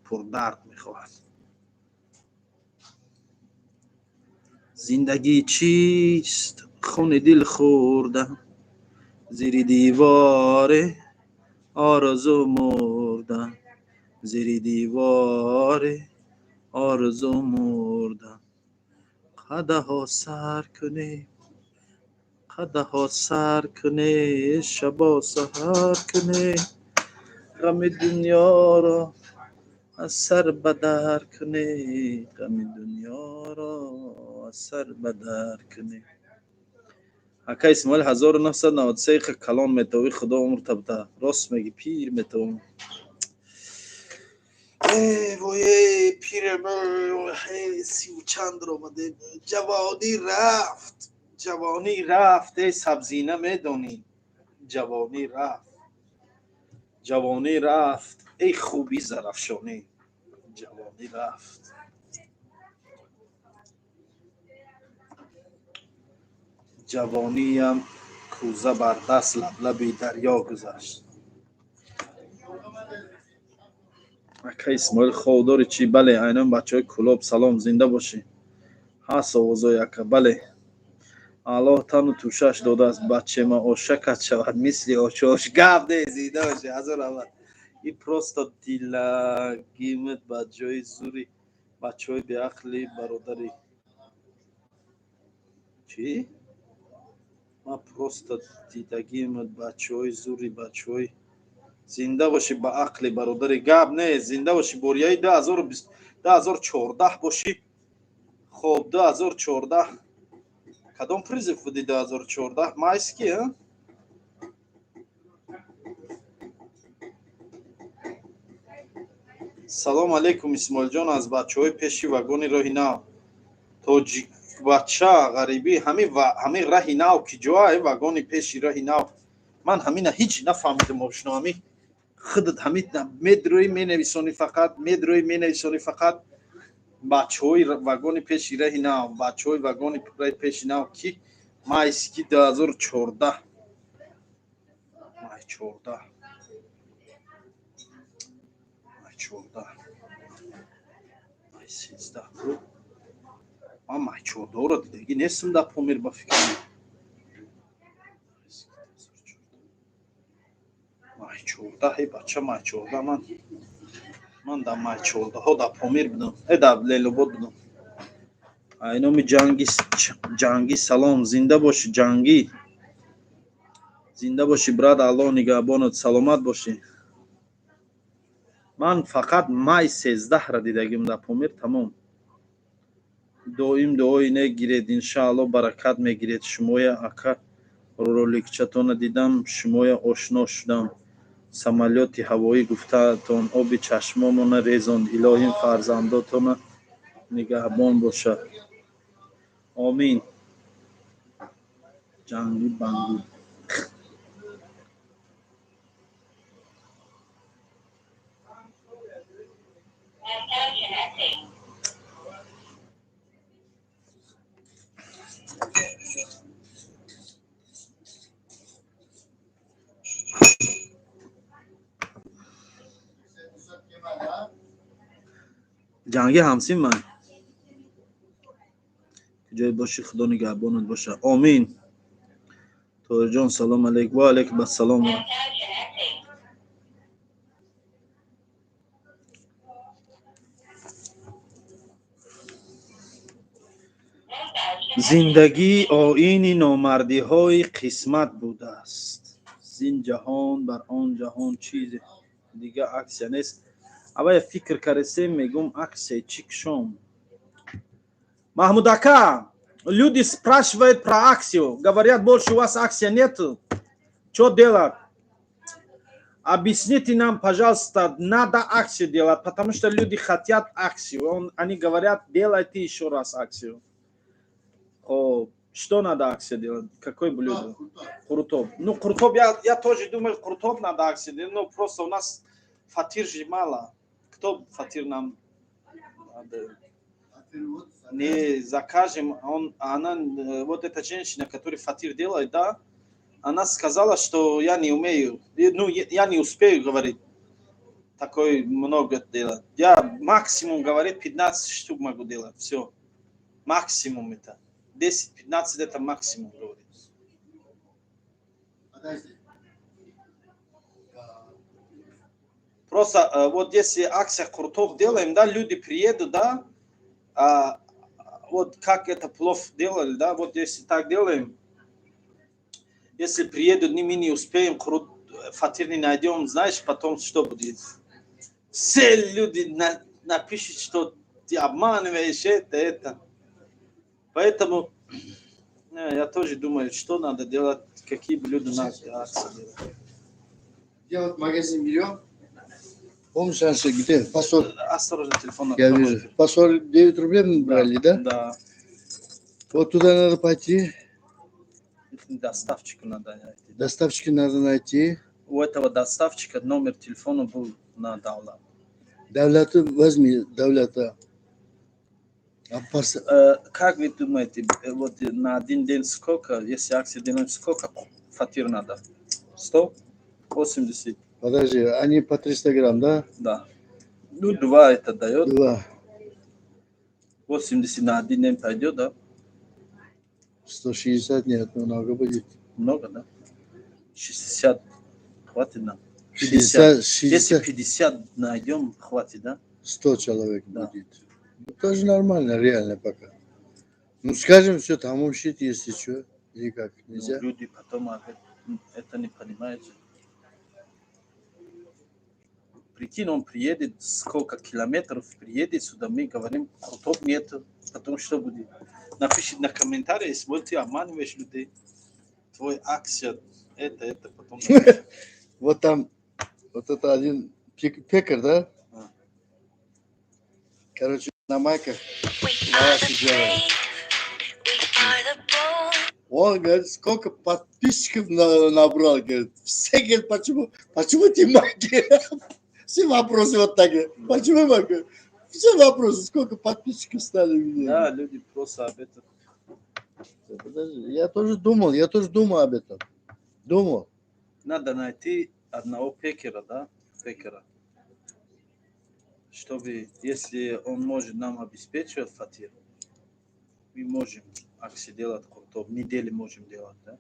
пурдард мехоҳад. зиндагӣ чист? хуни дил хӯрдам, зири дивори орзу мурдам. зири дивори орзу мурдам. қадаҳо сар кунӣ, шабо саҳар кунӣ. ғами дунёро аз сар ба дар кунӣ. ғами дунёро аз сар ба дар кунӣ. ака исмоил 1993 калон метавӣ. худо умрта буда. рост меги пир метавам. وای پیرمرد سی و چند رو آمده. جوانی رفت ای سبزینه میدونی. جوانی رفت ای خوبی زرفشانی. جوانی رفت. جوانیم کوزه بر دست لبی دریا گذشت. ака исмоил ховдори чӣ? Бале айнан бачаҳои кулоб салом, зинда бошӣ. ҳаст овозои ака? Бале. аллоҳ тану тӯшааш додааст бачема ошакат шавад мисли очош. гап не, зинда бошӣ ҳазор равад. И просто дилагимат ба ҷои зури бачаҳои беақли бародари чӣ? ман просто дидагимат бачаҳои зури бачаҳои зинда бошӣ ба ақли бародари. гап не, зинда бошӣ. борияи 2014 бошӣ. хоб 2014 кадом призив буди? 2014 майский а? салом алейкум исмоилҷон аз бачаҳои пеши вагони роҳи нав. тоҷикбача ғарибӣ ҳамин раҳи нав ки ҷоа вагони пеши раҳи нав. ман ҳамина ҳиҷ нафаҳмидам обшно. ҳамин худат ҳамин медрӯи менависони фақат бачаҳои вагони пеши раҳи нав. бачаҳои вагони пеши нав ки майски 2014 май 14 май 13 ман май 14ро дидагӣ нестам дар помир ба фикр. май 14 бача май 14 ман дар май 14ҳо дар помир будам. дар лелобод будам. айноми ҷангӣ салом, зинда бошӣ ҷангӣ. зинда бошӣ брат, аллоҳ нигаҳбонат, саломат бошӣ. ман фақат май 13ра дидагим дар помир. тамом. доим дуои негиред, иншааллоҳ баракат мегиред. шумоя ака роликчатона дидам, шумоя ошно шудам. самолёти ҳавоӣ гуфтаатон оби чашмомона резонд. илоҳим фарзандотона нигаҳбон бошад. омин. ҷангӣ бангӣ. جنگی همسین من جای باشی خدا نگهبانت باشه آمین طاهر جان سلام علیک و علیکم السلام زندگی آیین نامردی های قسمت بوده است زین جهان بر آن جهان چیز دیگه عکس نیست اما я фикр каресем мегум акция чикшом Махмуд Ака, люди спрашивают про акцию, говорят, больше у вас акция нету. Что делать? Объясните нам, пожалуйста, надо акцию делать, потому что люди хотят акцию. Они говорят, делайте еще раз акцию. Что надо акцию делать? Какое блюдо? Крутоп. Ну, крутоп, я тоже думаю, крутоп надо акцию делать, но просто у нас фатир же мало. Кто фатир нам надо? Не закажем, она, вот эта женщина, которая фатир делает, да, она сказала, что я не умею, ну, я не успею, говорить, такое много делать. Я максимум, говорит, 15 штук могу делать, все. Максимум это. 10-15 это максимум, говорит. Просто вот если акция крутов делаем, да, люди приедут, да, вот как это плов делали, да, вот если так делаем, если приедут, мы не успеем, фатир не найдем, знаешь, потом что будет? Все люди напишут, что ты обманываешь это. Поэтому я тоже думаю, что надо делать, какие блюда надо делать. Делать магазин берем. Помнишь, раньше где? Посол. Осторожно, телефон. Я вижу. Посол 9 рублей мы брали, да? Да. Вот туда надо пойти. Доставщика надо найти. Доставщика надо найти. У этого доставщика номер телефона был на Давлат. Давлата возьми, Давлата. Как вы думаете, вот на один день сколько, если акция делаем, сколько фатир надо? 180? Подожди, они по 300 грамм, да? Да. Ну, 2 это дает. 2. 80 на один день пойдет, да? 160 нет, много будет. Много, да? 60 хватит нам? 60. Если 50 найдем, хватит, да? 100 человек Да. будет. Ну, тоже нормально, реально пока. Ну, скажем, все, там учить, если что. Или как, нельзя? Ну, люди потом это не понимают. Прикинь, он приедет, сколько километров приедет сюда, мы говорим, крутоп нет, потом что будет? Напишите на комментарии, если вот ты обманываешь людей, твой акция, это, потом... Вот там, вот это один пекарь, да? Короче, на майках. Он говорит, сколько подписчиков набрал, говорит, все говорят, почему ты майки? Все вопросы вот так, почему майки? Все вопросы, сколько подписчиков стали у меня. Да, люди просто об этом. Подожди, я тоже думал об этом. Думал. Надо найти одного пекера, да, чтобы, если он может нам обеспечивать фатир, мы можем акции делать крутоп, недели можем делать, да?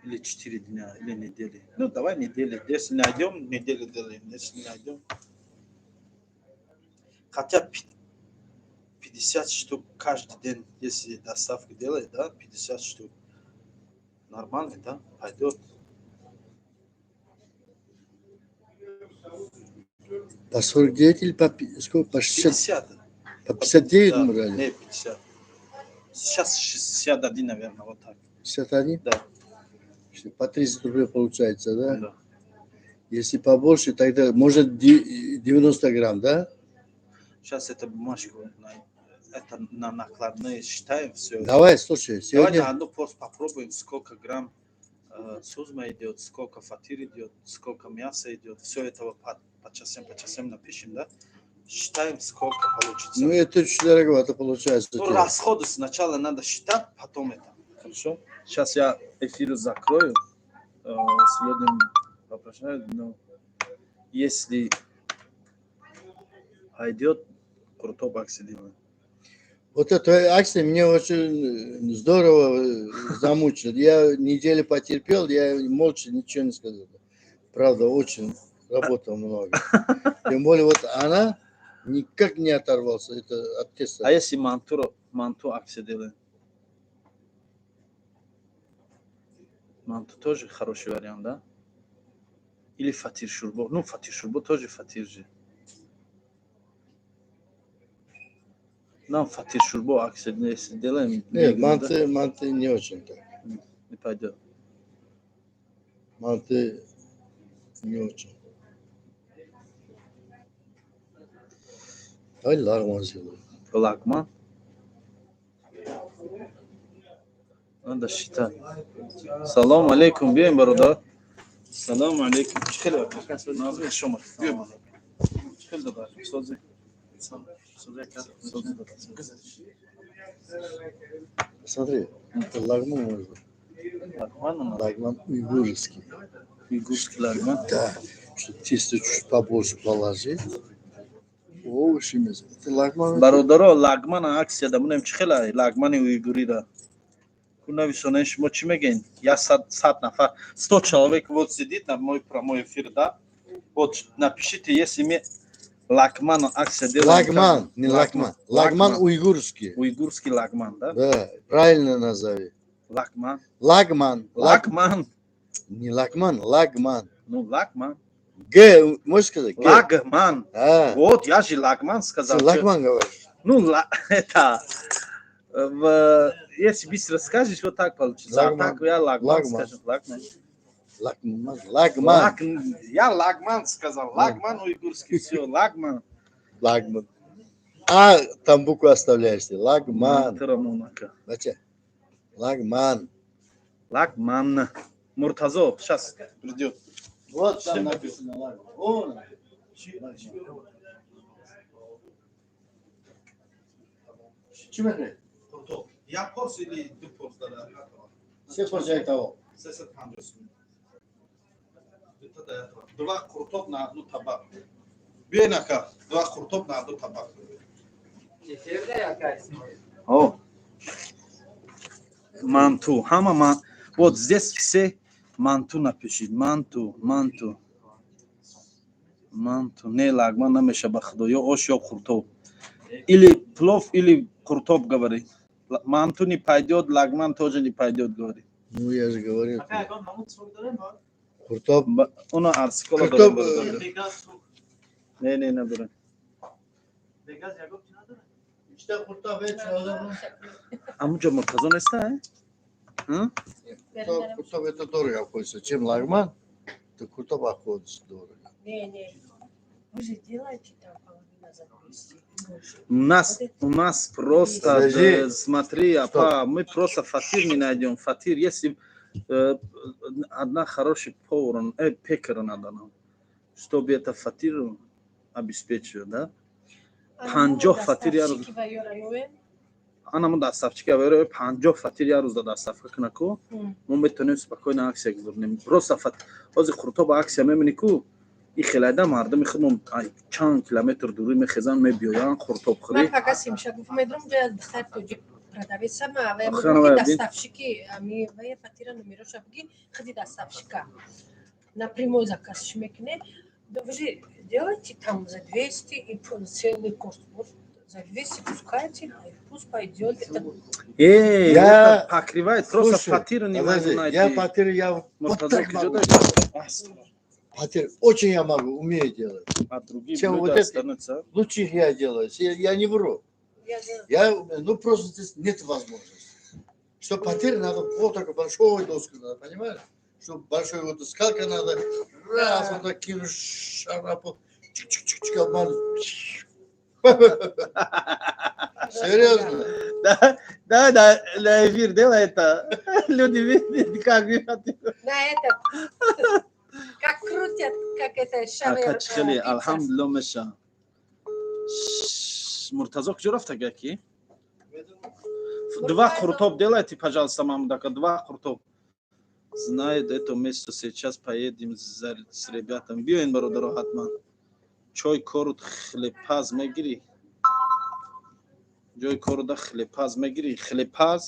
Или 4 дня, или недели. Ну, давай недели. Если найдем, неделю делаем. Если не найдем. Хотя 50 штук каждый день, если доставка делает, да, 50 штук. Нормально, да? Пойдет. По 49 или по сколько? По 60? 50. По 59 Да, мы брали? не, 50. Сейчас 61, наверное, вот так. 51? Да. По 30 рублей получается, да? Да. Если побольше, тогда может 90 грамм, да? Сейчас это бумажку, это на накладные считаем все. Давай, слушай, Давай сегодня... на одну просто попробуем, сколько грамм сузма идет, сколько фатир идет, сколько мяса идет. Все это по часам напишем, да? Считаем, сколько получится. Ну, это очень дороговато получается. Ну, расходы сначала надо считать, потом это. Хорошо? Сейчас я эфир закрою. С людьми попрощаюсь, но если Пойдет Крутоп акции делает. Вот эта акция меня очень здорово замучила. Я неделю потерпел, я молча ничего не сказал. Правда, очень работал много. Тем более вот она никак не оторвался это от теста. А если манту акции делает? Манту тоже хороший вариант, да? Или фатир шурбо. Ну, фатир шурбо тоже фатир же. Нам фатир шурбо акции если делаем. Нет, манты не очень-то. Не пойдет. Манты не очень. Давай лагман сделаем. Лагман? Надо считать. Салам алейкум, бьем, борода. Салам алейкум. Чхеле, назви шома. Бьем. Чхеле, да, сози. Смотри, это лагман может быть. Лагман уйгурский. Уйгурский лагман? Да. Что тесто чуть побольше положить. Овощи. Это лагман. Бародаро, лагман акция, будем чхеле, лагман уйгури да. Куна висонеш мочи меген. Я 100 нафар, 100 человек вот сидит на мой прямой эфир, да? Вот напишите, если мы лагман акция делаем. Лагман, не лагман. Лагман уйгурский. Уйгурский лагман, да? Да, правильно назови. Лагман. Лагман. Лагман. Не лагман, лагман. Ну, лагман. Г, можешь сказать? Г. Лагман. А, Вот, я же лагман сказал. ты лагман говоришь. Ну, это... Если быстро скажешь, вот так получится. Лагман. А так я лагман Лагман. скажу. Лагман. Лагман. Лагман. Я лагман сказал. Лагман уйгурский. Все, лагман. Лагман. А, там букву оставляешь. Лагман. Значит, лагман. Лагман. Муртазо, сейчас придет. Вот там написано лагман. О, чем это? Я порс или ты порс, да? Все после того. Два куртов на одну табак. Бенака. Два куртов на одну табак. О. Манту. Хама ман. Вот здесь все манту напиши. Манту. Не лагман намеша бахдо. Yo ош yo куртов. Или плов, или куртов говори. Манту не пойдет, лагман тоже не пойдет, говори. Ну, я же говорю. Куртов. Onu arsikolo Kırtop, ne böyle. İşte kurtop et adam. Amca Murtazo ne sta? Hı? Куртов это дорого обходится. Чем лагман, то куртов обходится дорого. Не. Вы же делаете там половина за 200. У нас просто, Подожди. смотри, апа, мы просто фатир не найдем. Фатир, если одна хороший повар, пекарь надо нам, чтобы это фатир обеспечил, да? Панджох фатир яру. Она мы доставщики, а вы панджох фатир яру за доставка нако. Мы бетонем спокойно акция говорим. Просто фатир. Ози куртоба акция мы нику. إخلاده مردم خودم چند کیلومتر دوری میخزن میبیاین خورتوب خوری. من فقط سیمشگوف میدونم جای دختر توجه پرداوی سما و میگه доставщики, ми вая фатира номероша бги ходи доставщика. Напрямую заказ шмекне. Вы же делаете там за 200 и целый курс. Вот за 200 пускайте, пусть пойдет. Я покрывает просто фатиру не могу найти. Я фатир, я вот так могу. Фатир очень я могу, умею делать. А другие чем вот это, лучше их я делаю. Я не вру. Ну просто здесь нет возможности. Что фатир надо вот такой большой доску надо, понимаешь? Чтобы большой вот скалка надо, раз вот так кинуть, шарапу, чик-чик-чик, обмануть. Серьезно? Да, на эфир делай это. Люди видят, как видят. На это. Как крутят, как это шавер. Акачхели, алхамдулилlah меша. Муртазо где рафта гаки? Два куртов делайте, пожалуйста, мамдака, два куртов. Знает это место, сейчас поедем с ребятами. Бьем Бародаро Хатман. чой корут хлебпаз мегирӣ? ҷойи коруда хлебпаз мегирӣ? Хлебпаз?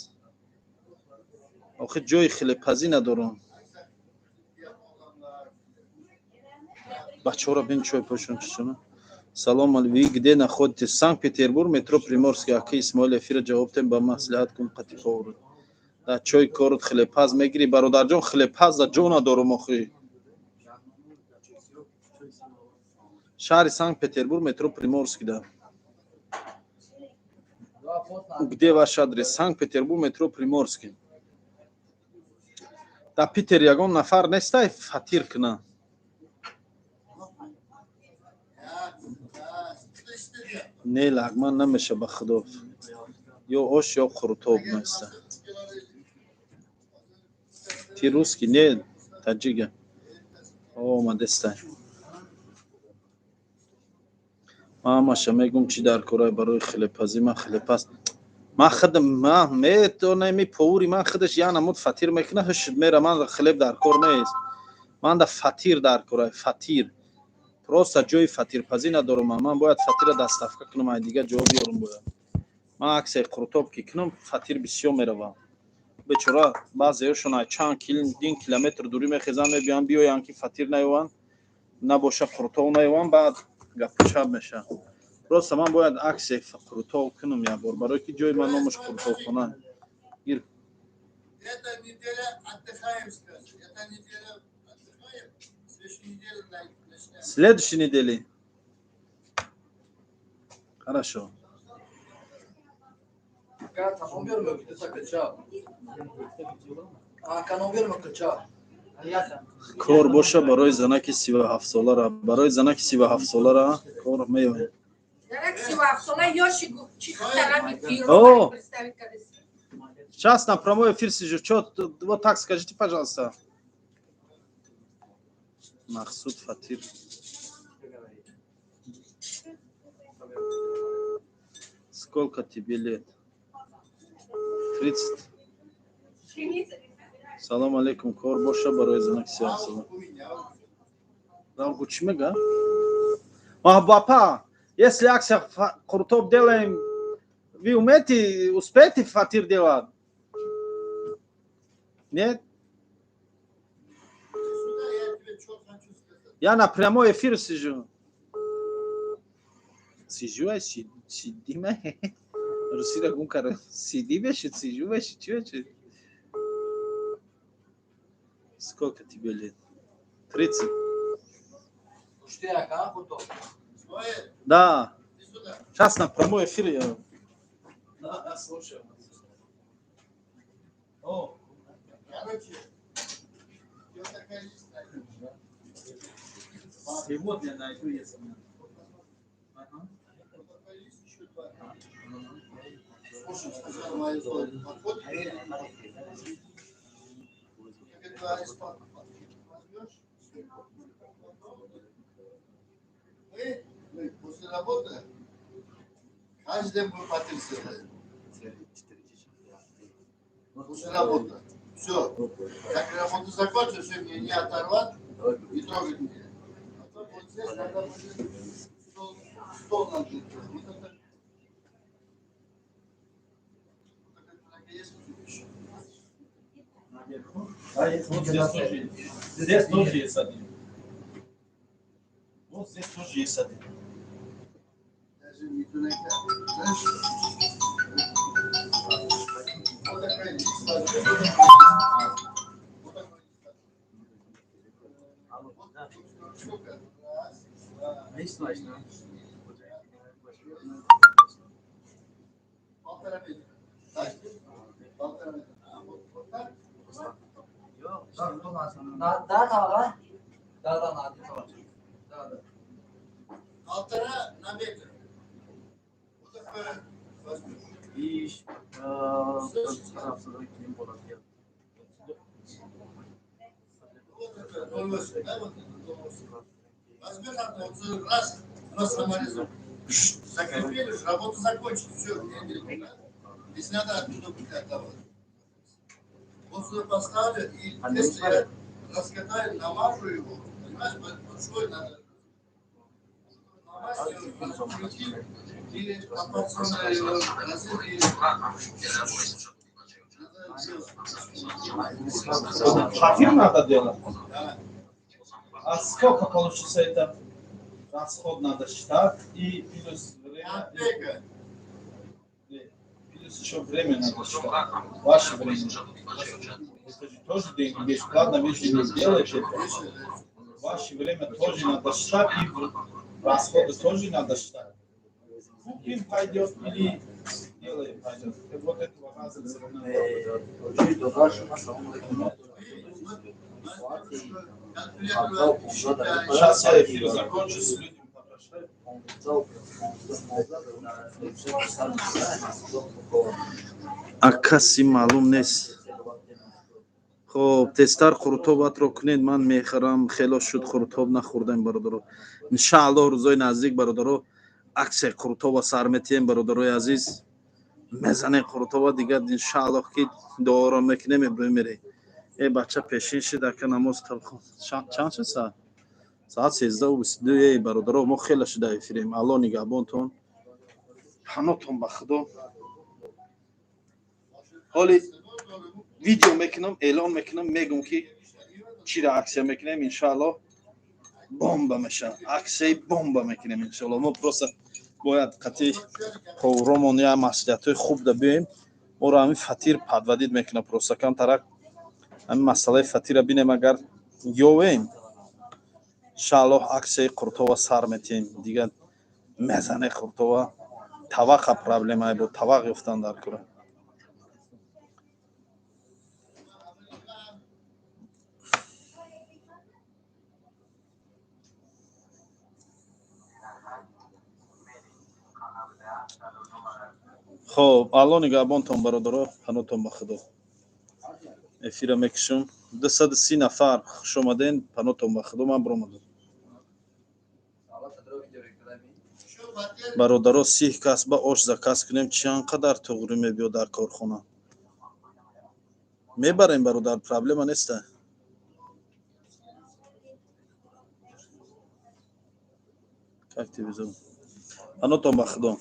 Охи ҷойи хлебпазӣ надорам. Бачаҳоро бин чой пошун чишона. Салом алейкум. Ви где находитесь? Санкт-Петербург, метро Приморский. Аки Исмоил эфира ҷавоб дем ба маслиҳат кун қатиб овурд. Да чой корут хлебпаз мегирӣ? Бародарҷон, хлебпаз да ҷо надорам охи. Шаҳри Санкт-Петербург, метро Приморский да. Где ваш адрес? Санкт-Петербург, метро Приморский. Да Питер ягон нафар нестай фатир кина. Не лагман намеша ба худо. Ё ош ё хуртоб неста. Ти русский не таҷига. Омадестай. Мамаша мегум чи дар корай барои хлебпазӣ ман хлебпаз. Ман худам ман метонам ми повури ман худаш я намуд фатир мекуна ҳушд мера ман хлеб дар кор нест. Ман да фатир дар корай фатир. Просто ҷои фатирпазӣ надорам. Ман бояд фатира дастафка кунам ай дига ҷо биёрам бояд. Ман аксаи қуртоб ки кунам фатир бисёр меравам. Бечора баъзеҳошон ай чанд километр дурӣ мехезанд мебиёнд биёянд ки фатир наёванд. Набоша қуртоб наёванд баъд гапшап меша. Просто ман бояд аксаи қуртоб кунам як бор барое ки ҷои ман номаш қуртобхона. Эта неделя отдыхаем, скажи. Эта неделя отдыхаем. Следующей неделе начнем. Следующей неделе. Хорошо. Кор боша барои занаки 37 солара. Барои занаки 37 солара кор меёем. Занаки 37 сола ёши чи тарами пиро представить кадес. Сейчас на прямой эфир сижу. Что, вот так скажите, пожалуйста. Махсуд Фатир. Сколько тебе лет? 30. Салам алейкум. Кор боша барои занаки 37 сола. Дам гучмега? Папа, если акция Куртоб делаем, вы успеете фатир делать? Нет? Я на прямой эфир сижу. Сижу, а сидим. Русира гункара. Сидим, сижу, чё? Сколько тебе лет? 30. Да. Сейчас на прямой эфир я. Да, слушаю. О. Сегодня найду, если надо. Слушай, сказал мою историю. Мы после работы каждый день будем фатир сделать. После работы. Все. Как работу закончу, все мне не оторвать и трогать меня. А то вот здесь надо будет стол надо. Вот здесь тоже есть один. Вот здесь тоже есть один. Даже не туда, знаешь? Вот такая листа. Вот такая листа. Есть точно. Полтора метра. Так? Полтора метра. А вот так? Да. Полтора на метр. Вот такое возьмешь. И возьмешь раз саморезу. Закрепили, работу закончили. Все, если надо оттуда отдавать. Вот сюда поставлю, и если я раскатаю, намажу его, понимаешь, большой надо. Шафир надо делать. А сколько получится это? Расход надо считать и плюс время. Плюс еще время надо считать. Ваше время. Это же тоже деньги. Бесплатно вы же не делаете. Ваше время тоже надо считать и расходы тоже надо считать. Купим пойдет или делаем пойдет. Вот этого разница. Сейчас я эфир закончу, с людьми попрощаюсь. Акаси малум нест. خب تستر خورتوبت رو کنید من میخرم خیلی شد خورتوب نخوردم برادرو ان شاء الله روزای نزدیک برادرو عکس خورتوب سر میتیم برادرای عزیز میزنه خورتوب دیگه ان شاء الله که دعا میکنیم بمیره ای بچه پیشین شده که نماز تلخون چند شد ساعت 13:22 ای برادرو ما خیلی شده افیریم الله نگهبانتون پناهتون به خدا حالی ویدیو میکنم اعلام میکنم میگم که چی را عکس میکنیم انشالله بمب میشه عکس بمب میکنیم انشالله ما پروسه باید قطعی پروگرام یا مسئولیت خوب داریم ما را همین فطیر پدودید میکنه پروسه کم طرف همین مسئله فطیر بینیم اگر یویم انشالله عکس قرطو سر میتیم دیگه میزنه قرطو توقع پرابلم بود توقع افتان در کره خب الان نگهبانتون برادرها پناهتون به خدا افیر میکشم 230 نفر خوش آمدین پناهتون به خدا من برآمدم برادرها 30 کس به آش زکات کنیم چقدر توغری میبیاد در کارخانه میبریم برادر پرابلم نیست اکتیویزم پناهتون به خدا